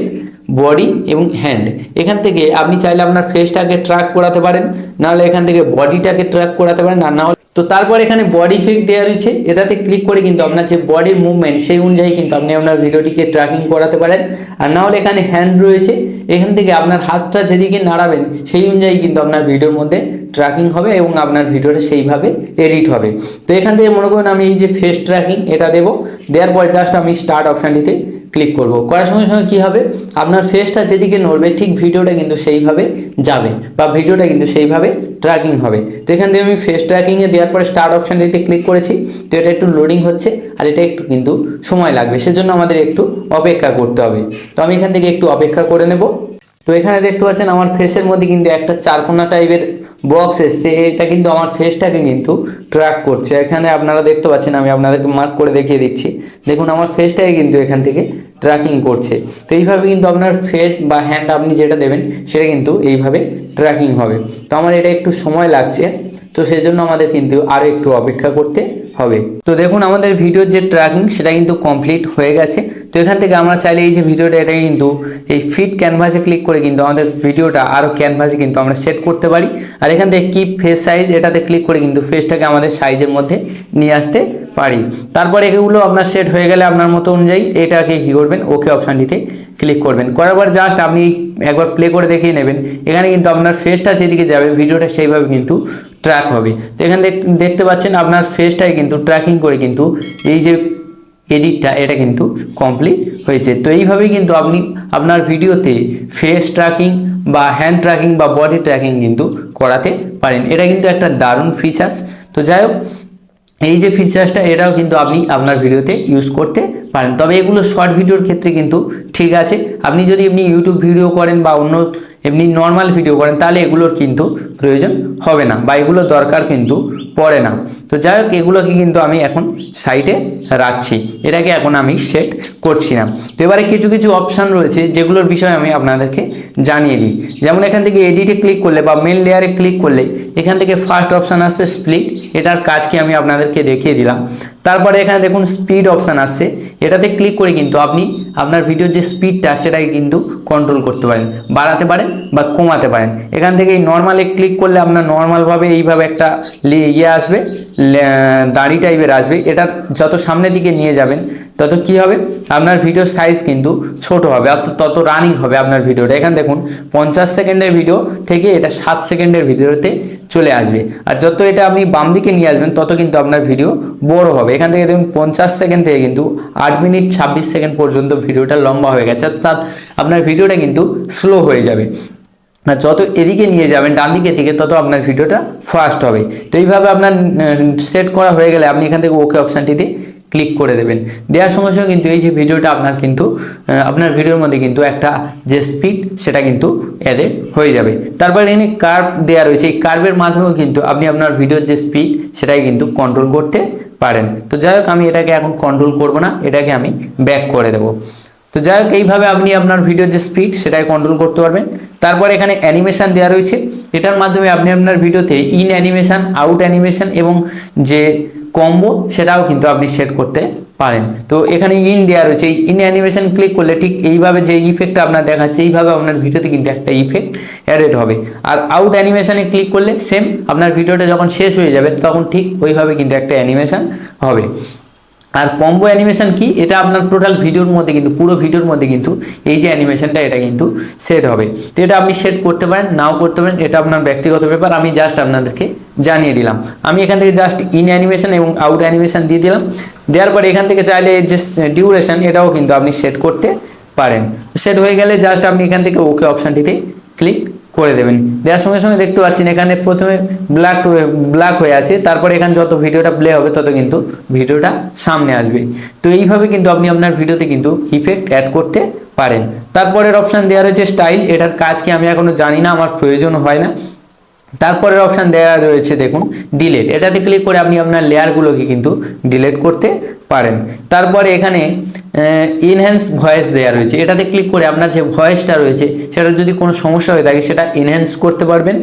বডি এবং হ্যান্ড। এখান থেকে আপনি চাইলে আপনার ফেসটাকে ট্র্যাক করাতে পারেন, নাহলে এখান থেকে বডিটাকে ট্র্যাক করাতে পারেন, আর না হলে তো তারপর এখানে বডি ইফেক্ট দেওয়া রয়েছে, এটাতে ক্লিক করে কিন্তু আপনার যে বডির মুভমেন্ট সেই অনুযায়ী কিন্তু আপনি আপনার ভিডিওটিকে ট্র্যাকিং করাতে পারেন। আর না হলে এখানে হ্যান্ড রয়েছে, এখান থেকে আপনার হাতটা যেদিকে নাড়াবেন সেই অনুযায়ী কিন্তু আপনার ভিডিওর মধ্যে ট্র্যাকিং হবে এবং আপনার ভিডিওটা সেইভাবে এডিট হবে। তো এখান থেকে মনে করুন আমি এই যে ফেস ট্র্যাকিং এটা দেবো। দেওয়ার পরে জাস্ট আমি স্টার্ট অপশানটিতে ক্লিক করব। করার সঙ্গে সঙ্গে কী হবে, আপনার ফেসটা যেদিকে নড়বে ঠিক ভিডিওটা কিন্তু সেইভাবে যাবে বা ভিডিওটা কিন্তু সেইভাবে ট্র্যাকিং হবে। তো এখান থেকে আমি ফেস ট্র্যাকিংয়ে দেওয়ার পরে স্টার্ট অপশানটিতে ক্লিক করেছি। তো এটা একটু লোডিং হচ্ছে আর এটা একটু কিন্তু সময় লাগবে, সেজন্য আমাদের একটু অপেক্ষা করতে হবে। তো আমি এখান থেকে একটু অপেক্ষা করে নেব। তো এখানে দেখতে পাচ্ছেন আমার ফেসের মধ্যে কিন্তু একটা চারকোনা টাইপের বক্স এসছে, এটা কিন্তু আমার ফেসটাকে কিন্তু ট্র্যাক করছে। এখানে আপনারা দেখতে পাচ্ছেন, আমি আপনাদেরকে মার্ক করে দেখিয়ে দিচ্ছি, দেখুন আমার ফেসটাকে কিন্তু এখান থেকে ট্র্যাকিং করছে। তো এইভাবে কিন্তু আপনার ফেস বা হ্যান্ড আপনি যেটা দেবেন সেটা কিন্তু এইভাবে ট্র্যাকিং হবে। তো আমার এটা একটু সময় লাগছে, তো সেজন্য আমাদের কিন্তু আরও একটু অপেক্ষা করতে হবে। তো দেখুন আমাদের ভিডিওর যে ট্র্যাকিং সেটা কিন্তু কমপ্লিট হয়ে গেছে। তো এখান থেকে আমরা চাইলে এই যে ভিডিওটা, এটাকে কিন্তু এই ফিট ক্যানভাসে ক্লিক করে কিন্তু আমাদের ভিডিওটা আরও ক্যানভাসে কিন্তু আমরা সেট করতে পারি। আর এখান থেকে কিপ ফেস সাইজ, এটাতে ক্লিক করে কিন্তু ফেসটাকে আমাদের সাইজের মধ্যে নিয়ে আসতে পারি। তারপরে এগুলো আপনার সেট হয়ে গেলে আপনার মতো অনুযায়ী এটাকে কী করবেন, ওকে অপশানটিতে ক্লিক করবেন। করার পর জাস্ট আপনি একবার প্লে করে দেখিয়ে নেবেন। এখানে কিন্তু আপনার ফেসটা যেদিকে যাবে ভিডিওটা সেইভাবে কিন্তু ট্র্যাক হবে। তো এখানে দেখতে পাচ্ছেন আপনার ফেসটাই কিন্তু ট্র্যাকিং করে কিন্তু এই যে এডিটটা, এটা কিন্তু কমপ্লিট হয়েছে। তো এইভাবেই কিন্তু আপনি আপনার ভিডিওতে ফেস ট্র্যাকিং বা হ্যান্ড ট্র্যাকিং বা বডি ট্র্যাকিং কিন্তু করাতে পারেন। এটা কিন্তু একটা দারুণ ফিচার্স। তো যাই হোক, এই যে ফিচার্সটা এটাও কিন্তু আপনি আপনার ভিডিওতে ইউজ করতে পারেন। তবে এগুলো শর্ট ভিডিওর ক্ষেত্রে কিন্তু ঠিক আছে। আপনি যদি এমনি ইউটিউব ভিডিও করেন বা অন্য এমনি নর্মাল ভিডিও করেন তাহলে এগুলোর কিন্তু প্রয়োজন হবে না বা এগুলোর দরকার কিন্তু পড়ে না। তো যাই হোক, এগুলোকে কিন্তু আমি এখন সাইডে রাখছি, এটাকে এখন আমি সেট করছি না। তো এবারে কিছু কিছু অপশান রয়েছে যেগুলোর বিষয়ে আমি আপনাদেরকে জানিয়ে দিই। যেমন এখান থেকে এডিটে ক্লিক করলে বা মেন লেয়ারে ক্লিক করলে এখান থেকে ফার্স্ট অপশান আসছে স্প্লিট, এটার কাজকে আমি আপনাদেরকে দেখিয়ে দিলাম। তারপরে এখানে দেখুন স্পিড অপশান আসছে, এটাতে ক্লিক করে কিন্তু আপনি আপনার ভিডিওর যে স্পিডটা সেটাকে কিন্তু কন্ট্রোল করতে পারেন, বাড়াতে পারেন বা কমাতে পারেন। এখান থেকে এই নর্মালে ক্লিক করলে আপনার নর্মালভাবে এইভাবে একটা ইয়ে আসবে, দাড়ি টাইপের আসবে। এটার যত সামনের দিকে নিয়ে যাবেন তত কি হবে, আপনার ভিডিওর সাইজ কিন্তু ছোট হবে, তত রানিং হবে আপনার ভিডিওটা। এখানে দেখুন 50 সেকেন্ডের ভিডিও থেকে এটা 7 সেকেন্ডের ভিডিওতে চলে আসবে। আর যত এটা আপনি বাম দিকে নিয়ে আসবেন তত কিন্তু আপনার ভিডিও বড় হবে। এখান থেকে দেখুন 50 সেকেন্ড থেকে কিন্তু 8 মিনিট 26 সেকেন্ড পর্যন্ত ভিডিওটা লম্বা হয়ে গেছে, অর্থাৎ আপনার ভিডিওটা কিন্তু স্লো হয়ে যাবে। আর যত এদিকে নিয়ে যাবেন ডান দিকের দিকে তত আপনার ভিডিওটা ফাস্ট হবে। তো এইভাবে আপনার সেট করা হয়ে গেলে আপনি এখান থেকে ওকে অপশানটিতে ক্লিক করে দেবেন। দেওয়ার সঙ্গে সঙ্গে কিন্তু এই যে ভিডিওটা আপনার কিন্তু আপনার ভিডিওর মধ্যে কিন্তু একটা যে স্পিড সেটা কিন্তু অ্যাডেড হয়ে যাবে। তারপরে এখানে কার্ভ দেওয়া রয়েছে, এই কার্ভের মাধ্যমেও কিন্তু আপনি আপনার ভিডিওর যে স্পিড সেটাই কিন্তু কন্ট্রোল করতে পারেন। তো যাই হোক, আমি এটাকে এখন কন্ট্রোল করব না, এটাকে আমি ব্যাক করে দেবো। তো যাই হোক, এইভাবে আপনি আপনার ভিডিওর যে স্পিড সেটাই কন্ট্রোল করতে পারবেন। তারপর এখানে অ্যানিমেশান দেওয়া রয়েছে, এটার মাধ্যমে আপনি আপনার ভিডিওতে ইন অ্যানিমেশান, আউট অ্যানিমেশান এবং যে কম্বো সেটাও কিন্তু আপনি সেট করতে পারেন। তো এখানে ইন দেওয়া রয়েছে, এই ইন অ্যানিমেশান ক্লিক করলে ঠিক এইভাবে যে ইফেক্টটা আপনার দেখাচ্ছে এইভাবে আপনার ভিডিওতে কিন্তু একটা ইফেক্ট অ্যাডেড হবে। আর আউট অ্যানিমেশানে ক্লিক করলে সেম আপনার ভিডিওটা যখন শেষ হয়ে যাবে তখন ঠিক ওইভাবে কিন্তু একটা অ্যানিমেশান হবে। আর কম্বো অ্যানিমেশন কি, এটা আপনার টোটাল ভিডিওর মধ্যে কিন্তু পুরো ভিডিওর মধ্যে কিন্তু এই যে অ্যানিমেশনটা এটা কিন্তু সেট হবে। তো এটা আপনি সেট করতে পারেন, নাও করতে পারেন, এটা আপনার ব্যক্তিগত ব্যাপার। আমি জাস্ট আপনাদেরকে জানিয়ে দিলাম। আমি এখান থেকে জাস্ট ইন অ্যানিমেশন এবং আউট অ্যানিমেশন দিয়ে দিলাম। দেওয়ার পরে এখান থেকে চাইলে যে ডিউরেশন এটাও কিন্তু আপনি সেট করতে পারেন। সেট হয়ে গেলে জাস্ট আপনি এখান থেকে ওকে অপশানটিতে ক্লিক করে দেবেন। দেওয়ার সঙ্গে সঙ্গে দেখতে পাচ্ছেন এখানে প্রথমে ব্ল্যাক হয়ে আছে, তারপরে এখানে যত ভিডিওটা প্লে হবে তত কিন্তু ভিডিওটা সামনে আসবে। তো এইভাবে কিন্তু আপনি আপনার ভিডিওতে কিন্তু ইফেক্ট অ্যাড করতে পারেন। তারপরের অপশান দেওয়া রয়েছে স্টাইল, এটার কাজ কি আমি এখনো জানি না, আমার প্রয়োজন হয় না। তারপরের অপশান দেওয়া রয়েছে দেখুন ডিলেট, এটাতে ক্লিক করে আপনি আপনার লেয়ারগুলোকে কিন্তু ডিলেট করতে পারেন। তারপরে এখানে এনহ্যান্স ভয়েস দেওয়া রয়েছে, এটাতে ক্লিক করে আপনার যে ভয়েসটা রয়েছে সেটা যদি কোনো সমস্যা হয়ে থাকে সেটা এনহ্যান্স করতে পারবেন।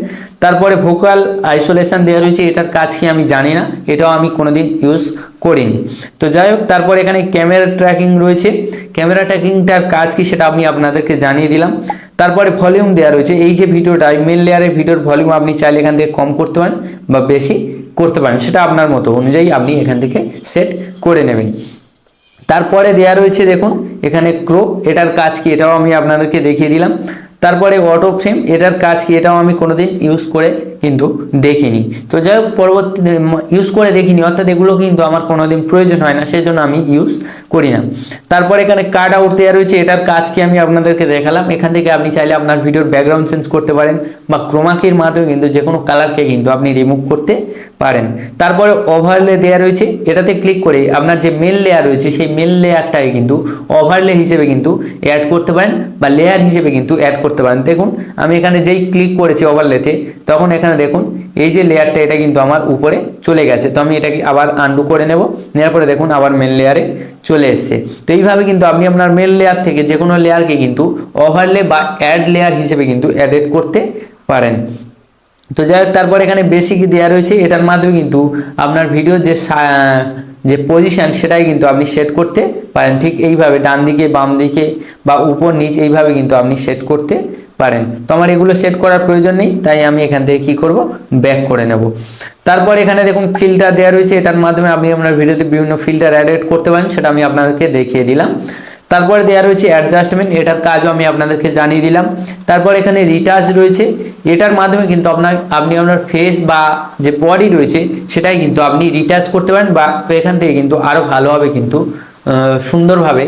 তারপরে ভোকাল আইসোলেশন দেওয়া রয়েছে, এটার কাজ কি আমি জানি না, এটাও আমি কোনোদিন ইউজ করিনি। তো যাই হোক, তারপরে এখানে ক্যামেরা ট্র্যাকিং রয়েছে, ক্যামেরা ট্র্যাকিংটার কাজ কি সেটা আমি আপনাদেরকে জানিয়ে দিলাম। তারপরে ভলিউম দেওয়া রয়েছে, এই যে ভিডিওটা মেন লেয়ারের ভিডিওর ভলিউম আপনি চাইলে এখান থেকে কম করতে পারেন বা বেশি করতে পারেন, সেটা আপনার মতো অনুযায়ী আপনি এখান থেকে সেট করে নেবেন। তারপরে দেওয়া রয়েছে দেখুন এখানে ক্রপ, এটার কাজ কি এটাও আমি আপনাদেরকে দেখিয়ে দিলাম। তারপরে অটো ফ্রেম, এটার কাজ কি এটাও আমি কোনোদিন ইউজ করে কিন্তু দেখিনি। তো যাই হোক, পরবর্তী ইউজ করে দেখিনি, অর্থাৎ এগুলো কিন্তু আমার কোনোদিন প্রয়োজন হয় না, সেই জন্য আমি ইউজ করি না। তারপর এখানে কাট আউট দেওয়া রয়েছে, এটার কাজ কি আমি আপনাদেরকে দেখালাম। এখান থেকে আপনি চাইলে আপনার ভিডিওর ব্যাকগ্রাউন্ড চেঞ্জ করতে পারেন বা ক্রোমাকির মাধ্যমে কিন্তু যে কোনো কালারকে কিন্তু আপনি রিমুভ করতে পারেন। তারপরে ওভারলে দেওয়া রয়েছে, এটাতে ক্লিক করে আপনার যে মেল লেয়ার রয়েছে সেই মেল লেয়ারটাকে কিন্তু ওভারলে হিসেবে কিন্তু অ্যাড করতে পারেন বা লেয়ার হিসেবে কিন্তু অ্যাড করতে পারেন। দেখুন আমি এখানে যেই ক্লিক করেছি ওভারলেতে, তখন এখানে দেখুন এই যে লেয়ারটা এটা কিন্তু আমার উপরে চলে গেছে। তো আমি এটাকে আবার আনডু করে নেব, নেওয়ার পরে দেখুন আবার মেল লেয়ারে চলে এসছে। তো এইভাবে কিন্তু আপনি আপনার মেল লেয়ার থেকে যে কোনো লেয়ারকে কিন্তু ওভারলে বা অ্যাড লেয়ার হিসেবে কিন্তু অ্যাড করতে পারেন। তো যাই হোক, তারপর এখানে বেসিক দেওয়া রয়েছে, এটার মাধ্যমে কিন্তু আপনার ভিডিওর যে পজিশন সেটাই কিন্তু আপনি সেট করতে পারেন। ঠিক এইভাবে ডান দিকে বাম দিকে বা উপর নিচ এইভাবে কিন্তু আপনি সেট করতে পারেন। তো আমার এগুলো সেট করার প্রয়োজন নেই, তাই আমি এখান থেকে কি করব, ব্যাক করে নেব। তারপর এখানে দেখুন ফিল্টার দেওয়া রয়েছে, এটার মাধ্যমে আপনি আপনার ভিডিওতে বিভিন্ন ফিল্টার অ্যাড করতে পারেন, সেটা আমি আপনাদেরকে দেখিয়ে দিলাম। তারপরে দেওয়া রয়েছে অ্যাডজাস্টমেন্ট, এটার কাজও আমি আপনাদেরকে জানিয়ে দিলাম। তারপর এখানে রিটাচ রয়েছে, এটার মাধ্যমে কিন্তু আপনি আপনার ফেস বা যে বডি রয়েছে সেটাই কিন্তু আপনি রিটাচ করতে পারেন বা এখান থেকে কিন্তু আরও ভালোভাবে কিন্তু সুন্দরভাবে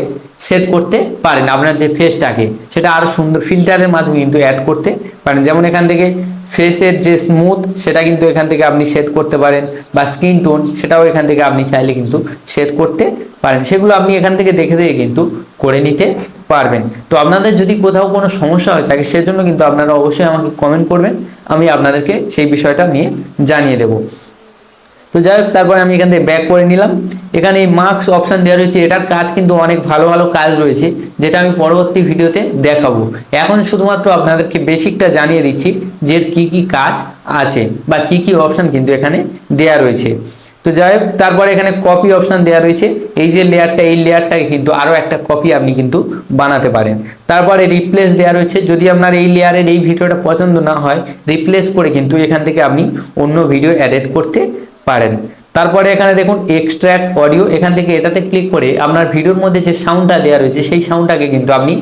সেট করতে পারেন। আপনার যে ফেসটাকে সেটা আরও সুন্দর ফিল্টারের মাধ্যমে কিন্তু অ্যাড করতে পারেন। যেমন এখান থেকে ফেসের যে স্মুথ সেটা কিন্তু এখান থেকে আপনি সেট করতে পারেন, বা স্কিন টোন সেটাও এখান থেকে আপনি চাইলে কিন্তু সেট করতে পারেন। সেগুলো আপনি এখান থেকে দেখে দেখে কিন্তু করে নিতে পারবেন। তো আপনাদের যদি কোথাও কোনো সমস্যা হয়ে থাকে সেজন্য কিন্তু আপনারা অবশ্যই আমাকে কমেন্ট করবেন, আমি আপনাদেরকে সেই বিষয়টা নিয়ে জানিয়ে দেব। তো যাই হোক, তারপরে আমি এখান থেকে ব্যাক করে নিলাম। এখানে এই মার্কস অপশান দেওয়া রয়েছে, এটার কাজ কিন্তু অনেক ভালো ভালো কাজ রয়েছে, যেটা আমি পরবর্তী ভিডিওতে দেখাবো। এখন শুধুমাত্র আপনাদেরকে বেসিকটা জানিয়ে দিচ্ছি যে কি কি কাজ আছে বা কি কি অপশান কিন্তু এখানে দেওয়া রয়েছে। তো যাই হোক, তারপরে এখানে কপি অপশান দেওয়া রয়েছে, এই যে লেয়ারটা এই লেয়ারটাকে কিন্তু আরও একটা কপি আপনি কিন্তু বানাতে পারেন। তারপরে রিপ্লেস দেওয়া রয়েছে, যদি আপনার এই লেয়ারের এই ভিডিওটা পছন্দ না হয় রিপ্লেস করে কিন্তু এখান থেকে আপনি অন্য ভিডিও অ্যাড করতে পারেন। তারপরে এখানে দেখুন এক্সট্র্যাক্ট অডিও, এখান থেকে এটাতে ক্লিক করে আপনার ভিডিওর মধ্যে যে সাউন্ডটা দেওয়া রয়েছে সেই সাউন্ডটাকে কিন্তু আপনি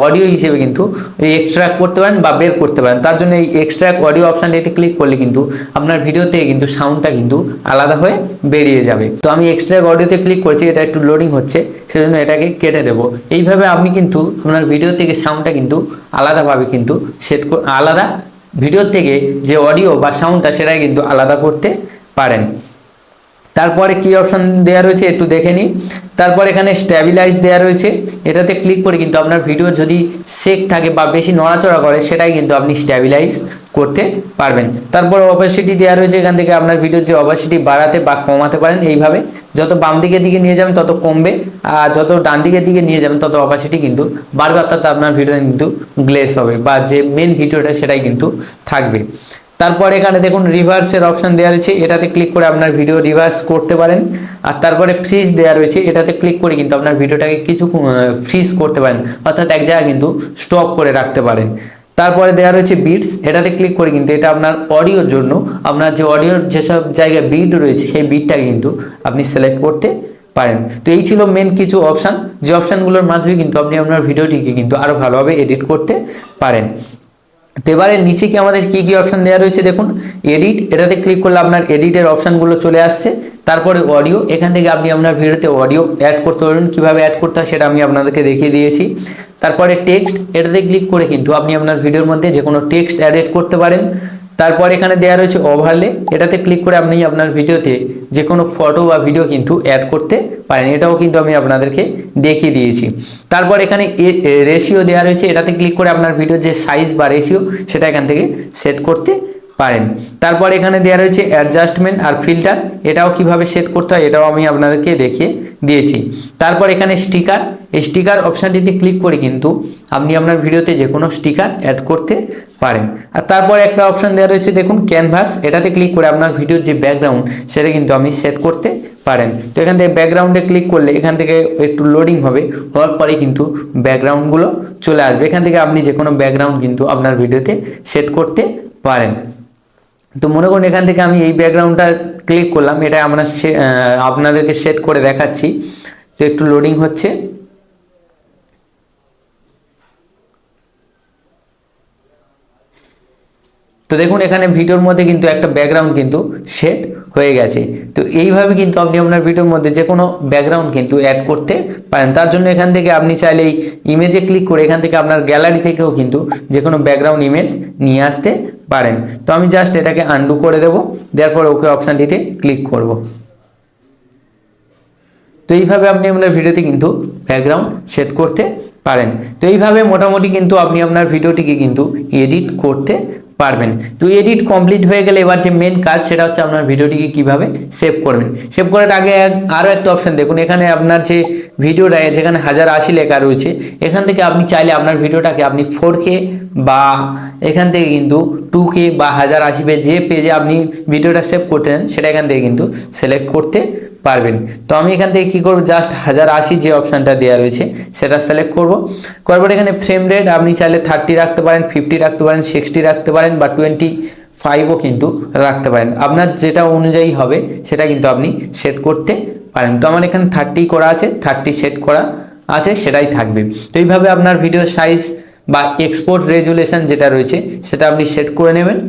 অডিও হিসেবে কিন্তু এক্সট্র্যাক্ট করতে পারেন বা বের করতে পারেন। তার জন্য এই এক্সট্র্যাক্ট অডিও অপশানটিতে ক্লিক করলে কিন্তু আপনার ভিডিওতে কিন্তু সাউন্ডটা কিন্তু আলাদা হয়ে বেরিয়ে যাবে। তো আমি এক্সট্র্যাক্ট অডিওতে ক্লিক করছি, এটা একটু লোডিং হচ্ছে সেজন্য এটাকে কেটে দেবো। এইভাবে আপনি কিন্তু আপনার ভিডিও থেকে সাউন্ডটা কিন্তু আলাদাভাবে কিন্তু আলাদা ভিডিওর থেকে যে অডিও বা সাউন্ডটা সেটাই কিন্তু আলাদা করতে পারেন। তারপরে কি অপশন দেওয়া রয়েছে একটু দেখে নিই। তারপর এখানে স্ট্যাবিলাইজ দেওয়া রয়েছে, এটাতে ক্লিক করে কিন্তু আপনার ভিডিও যদি শেক থাকে বা বেশি নড়াচড়া করে সেটাই কিন্তু আপনি স্ট্যাবিলাইজ করতে পারবেন। তারপর অপাসিটি দেওয়া রয়েছে, এখান থেকে আপনার ভিডিওর যে অপাসিটি বাড়াতে বা কমাতে পারেন। এইভাবে যত বাম দিকের দিকে নিয়ে যাবেন তত কমবে, আর যত ডান দিকের দিকে নিয়ে যাবেন তত অপাসিটি কিন্তু বাড়বে, অর্থাৎ আপনার ভিডিও কিন্তু গ্লেস হবে বা যে মেন ভিডিওটা সেটাই কিন্তু থাকবে। তারপর এখানে দেখুন রিভার্সের অপশন দেওয়া রয়েছে, এটাতে ক্লিক করে আপনার ভিডিও রিভার্স করতে পারেন। আর তারপরে ফ্রিজ দেওয়া রয়েছে, এটাতে ক্লিক করে কিন্তু আপনার ভিডিওটাকে কিছু ফ্রিজ করতে পারেন, অর্থাৎ এক জায়গায় কিন্তু স্টপ করে রাখতে পারেন। তারপরে দেওয়া রয়েছে বিটস, এটাতে ক্লিক করে কিন্তু এটা আপনার অডিওর জন্য আপনার যে অডিওর যেসব জায়গায় বিট রয়েছে সেই বিটটাকে কিন্তু আপনি সিলেক্ট করতে পারেন। তো এই ছিল মেন কিছু অপশান, যে অপশানগুলোর মাধ্যমে কিন্তু আপনি আপনার ভিডিওটিকে কিন্তু আরও ভালোভাবে এডিট করতে পারেন। তো এবারে নিচে কি আমাদের কি কি অপশন দেওয়া রয়েছে দেখুন, এডিট, এটাতে ক্লিক করলে আপনার এডিটের অপশানগুলো চলে আসছে। তারপরে অডিও, এখান থেকে আপনি আপনার ভিডিওতে অডিও অ্যাড করতে পারবেন, কীভাবে অ্যাড করতে হয় সেটা আমি আপনাদেরকে দেখিয়ে দিয়েছি। তারপরে টেক্সট, এটাতে ক্লিক করে কিন্তু আপনি আপনার ভিডিওর মধ্যে যে কোনো টেক্সট অ্যাড করতে পারেন। তারপর এখানে দেওয়া রয়েছে ওভারলে, এটাতে ক্লিক করে আপনি আপনার ভিডিওতে যে কোনো ফটো বা ভিডিও কিন্তু অ্যাড করতে পারেন, এটাও কিন্তু আমি আপনাদেরকে দেখিয়ে দিয়েছি। তারপর এখানে রেশিও দেওয়া রয়েছে, এটাতে ক্লিক করে আপনার ভিডিওর যে সাইজ বা রেশিও সেটা এখান থেকে সেট করতে পারেন। তারপর এখানে দেওয়া রয়েছে অ্যাডজাস্টমেন্ট আর ফিল্টার, এটাও কিভাবে সেট করতে হয় এটাও আমি আপনাদেরকে দেখিয়ে দিয়েছি। তারপর এখানে স্টিকার, এই স্টিকার অপশানটিতে ক্লিক করে কিন্তু আপনি আপনার ভিডিওতে যে কোনো স্টিকার অ্যাড করতে পারেন। আর তারপর একটা অপশান দেওয়া রয়েছে দেখুন ক্যানভাস, এটাতে ক্লিক করে আপনার ভিডিওর যে ব্যাকগ্রাউন্ড সেটা কিন্তু আপনি সেট করতে পারেন। তো এখান থেকে ব্যাকগ্রাউন্ডে ক্লিক করলে এখান থেকে একটু লোডিং হবে, হওয়ার পরে কিন্তু ব্যাকগ্রাউন্ডগুলো চলে আসবে। এখান থেকে আপনি যে কোনো ব্যাকগ্রাউন্ড কিন্তু আপনার ভিডিওতে সেট করতে পারেন। তো মনে করুন এখান থেকে আমি এই ব্যাকগ্রাউন্ডটা ক্লিক করলাম, এটা আমরা আপনাদেরকে সেট করে দেখাচ্ছি। তো একটু লোডিং হচ্ছে। তো তো দেখুন এখানে ভিডিওর মধ্যে কিন্তু একটা ব্যাকগ্রাউন্ড কিন্তু সেট হয়ে গেছে। তো এইভাবে কিন্তু আপনি আপনার ভিডিওর মধ্যে যে কোনো ব্যাকগ্রাউন্ড কিন্তু অ্যাড করতে পারেন। তার জন্য এখান থেকে আপনি চাইলে এই ইমেজে ক্লিক করে এখান থেকে আপনার গ্যালারি থেকেও কিন্তু যে কোনো ব্যাকগ্রাউন্ড ইমেজ নিয়ে আসতে পারেন। তো আমি জাস্ট এটাকে আনডু করে দেবো, দেওয়ার পরে ওকে অপশানটিতে ক্লিক করব। তো এইভাবে আপনি আপনার ভিডিওতে কিন্তু ব্যাকগ্রাউন্ড সেট করতে পারেন। তো এইভাবে মোটামুটি কিন্তু আপনি আপনার ভিডিওটিকে কিন্তু এডিট করতে পারবেন। তো এডিট কমপ্লিট হয়ে গেলে এবার যে মেন কাজ সেটা হচ্ছে আপনার ভিডিওটিকে কিভাবে সেভ করবেন। সেভ করার আগে আরও একটা অপশান দেখুন, এখানে আপনার যে ভিডিওটা যেখানে 1080 লেখা রয়েছে এখান থেকে আপনি চাইলে আপনার ভিডিওটাকে আপনি 4K বা এখান থেকে কিন্তু 2K বা 1080 যে পেজে আপনি ভিডিওটা সেভ করতে চান সেটা এখান থেকে কিন্তু সিলেক্ট করতে পারবেন। তো আমি এখান থেকে কী করবো, জাস্ট 1080 যে অপশানটা দেওয়া রয়েছে সেটা সিলেক্ট করব। করার পর এখানে ফ্রেম রেট আপনি চাইলে 30 রাখতে পারেন, 50 রাখতে পারেন, 60 রাখতে পারেন বা 25ও কিন্তু রাখতে পারেন। আপনার যেটা অনুযায়ী হবে সেটা কিন্তু আপনি সেট করতে পারেন। তো আমার এখানে 30 করা আছে, 30 সেট করা আছে, সেটাই থাকবে। তো এইভাবে আপনার ভিডিও সাইজ বা এক্সপোর্ট রেজুলেশন যেটা রয়েছে সেটা আপনি সেট করে নেবেন।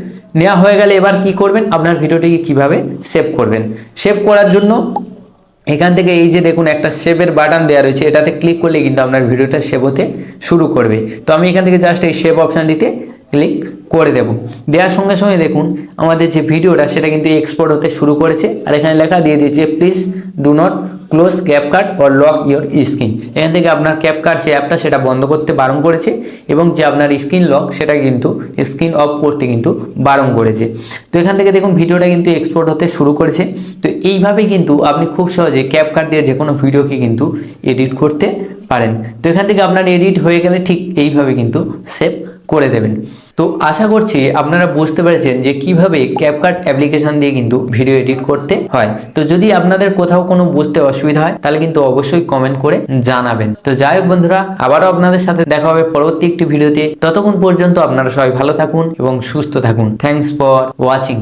নেওয়া হয়ে গেলে এবার কি করবেন, আপনার ভিডিওটিকে কিভাবে সেভ করবেন। সেভ করার জন্য এখান থেকে এই যে দেখুন একটা সেভের বাটন দেওয়া রয়েছে, এটাতে ক্লিক করলে কিন্তু আপনার ভিডিওটা সেভ হতে শুরু করবে। তো আমি এখান থেকে জাস্ট এই সেভ অপশানটিতে ক্লিক করে দেব। দেওয়ার সঙ্গে সঙ্গে দেখুন আমাদের যে ভিডিওটা সেটা কিন্তু এক্সপোর্ট হতে শুরু করেছে। আর এখানে লেখা দিয়ে দিয়েছে please do not close CapCut or lock your screen. এখান থেকে আপনার ক্যাপকাট যে অ্যাপটা সেটা বন্ধ করতে বারণ করেছে এবং যে আপনার স্ক্রিন লক সেটা কিন্তু স্ক্রিন অফ করতে কিন্তু বারণ করেছে। তো এখান থেকে দেখুন ভিডিওটা কিন্তু এক্সপোর্ট হতে শুরু করেছে। তো এইভাবে কিন্তু আপনি খুব সহজে ক্যাপকাট দিয়ে যে কোনো ভিডিওকে কিন্তু এডিট করতে পারেন। তো এখান থেকে আপনার এডিট হয়ে গেলে ঠিক এইভাবে কিন্তু সেভ করে দেবেন। তো আশা করছি আপনারা বুঝতে পেরেছেন যে কিভাবে ক্যাপকাট অ্যাপ্লিকেশন দিয়ে কিন্তু ভিডিও এডিট করতে হয়। তো যদি আপনাদের কোথাও কোনো বুঝতে অসুবিধা হয় তাহলে কিন্তু অবশ্যই কমেন্ট করে জানাবেন। তো যাই হোক বন্ধুরা, আবারও আপনাদের সাথে দেখা হবে পরবর্তী একটি ভিডিওতে। ততক্ষণ পর্যন্ত আপনারা সবাই ভালো থাকুন এবং সুস্থ থাকুন। Thanks for watching.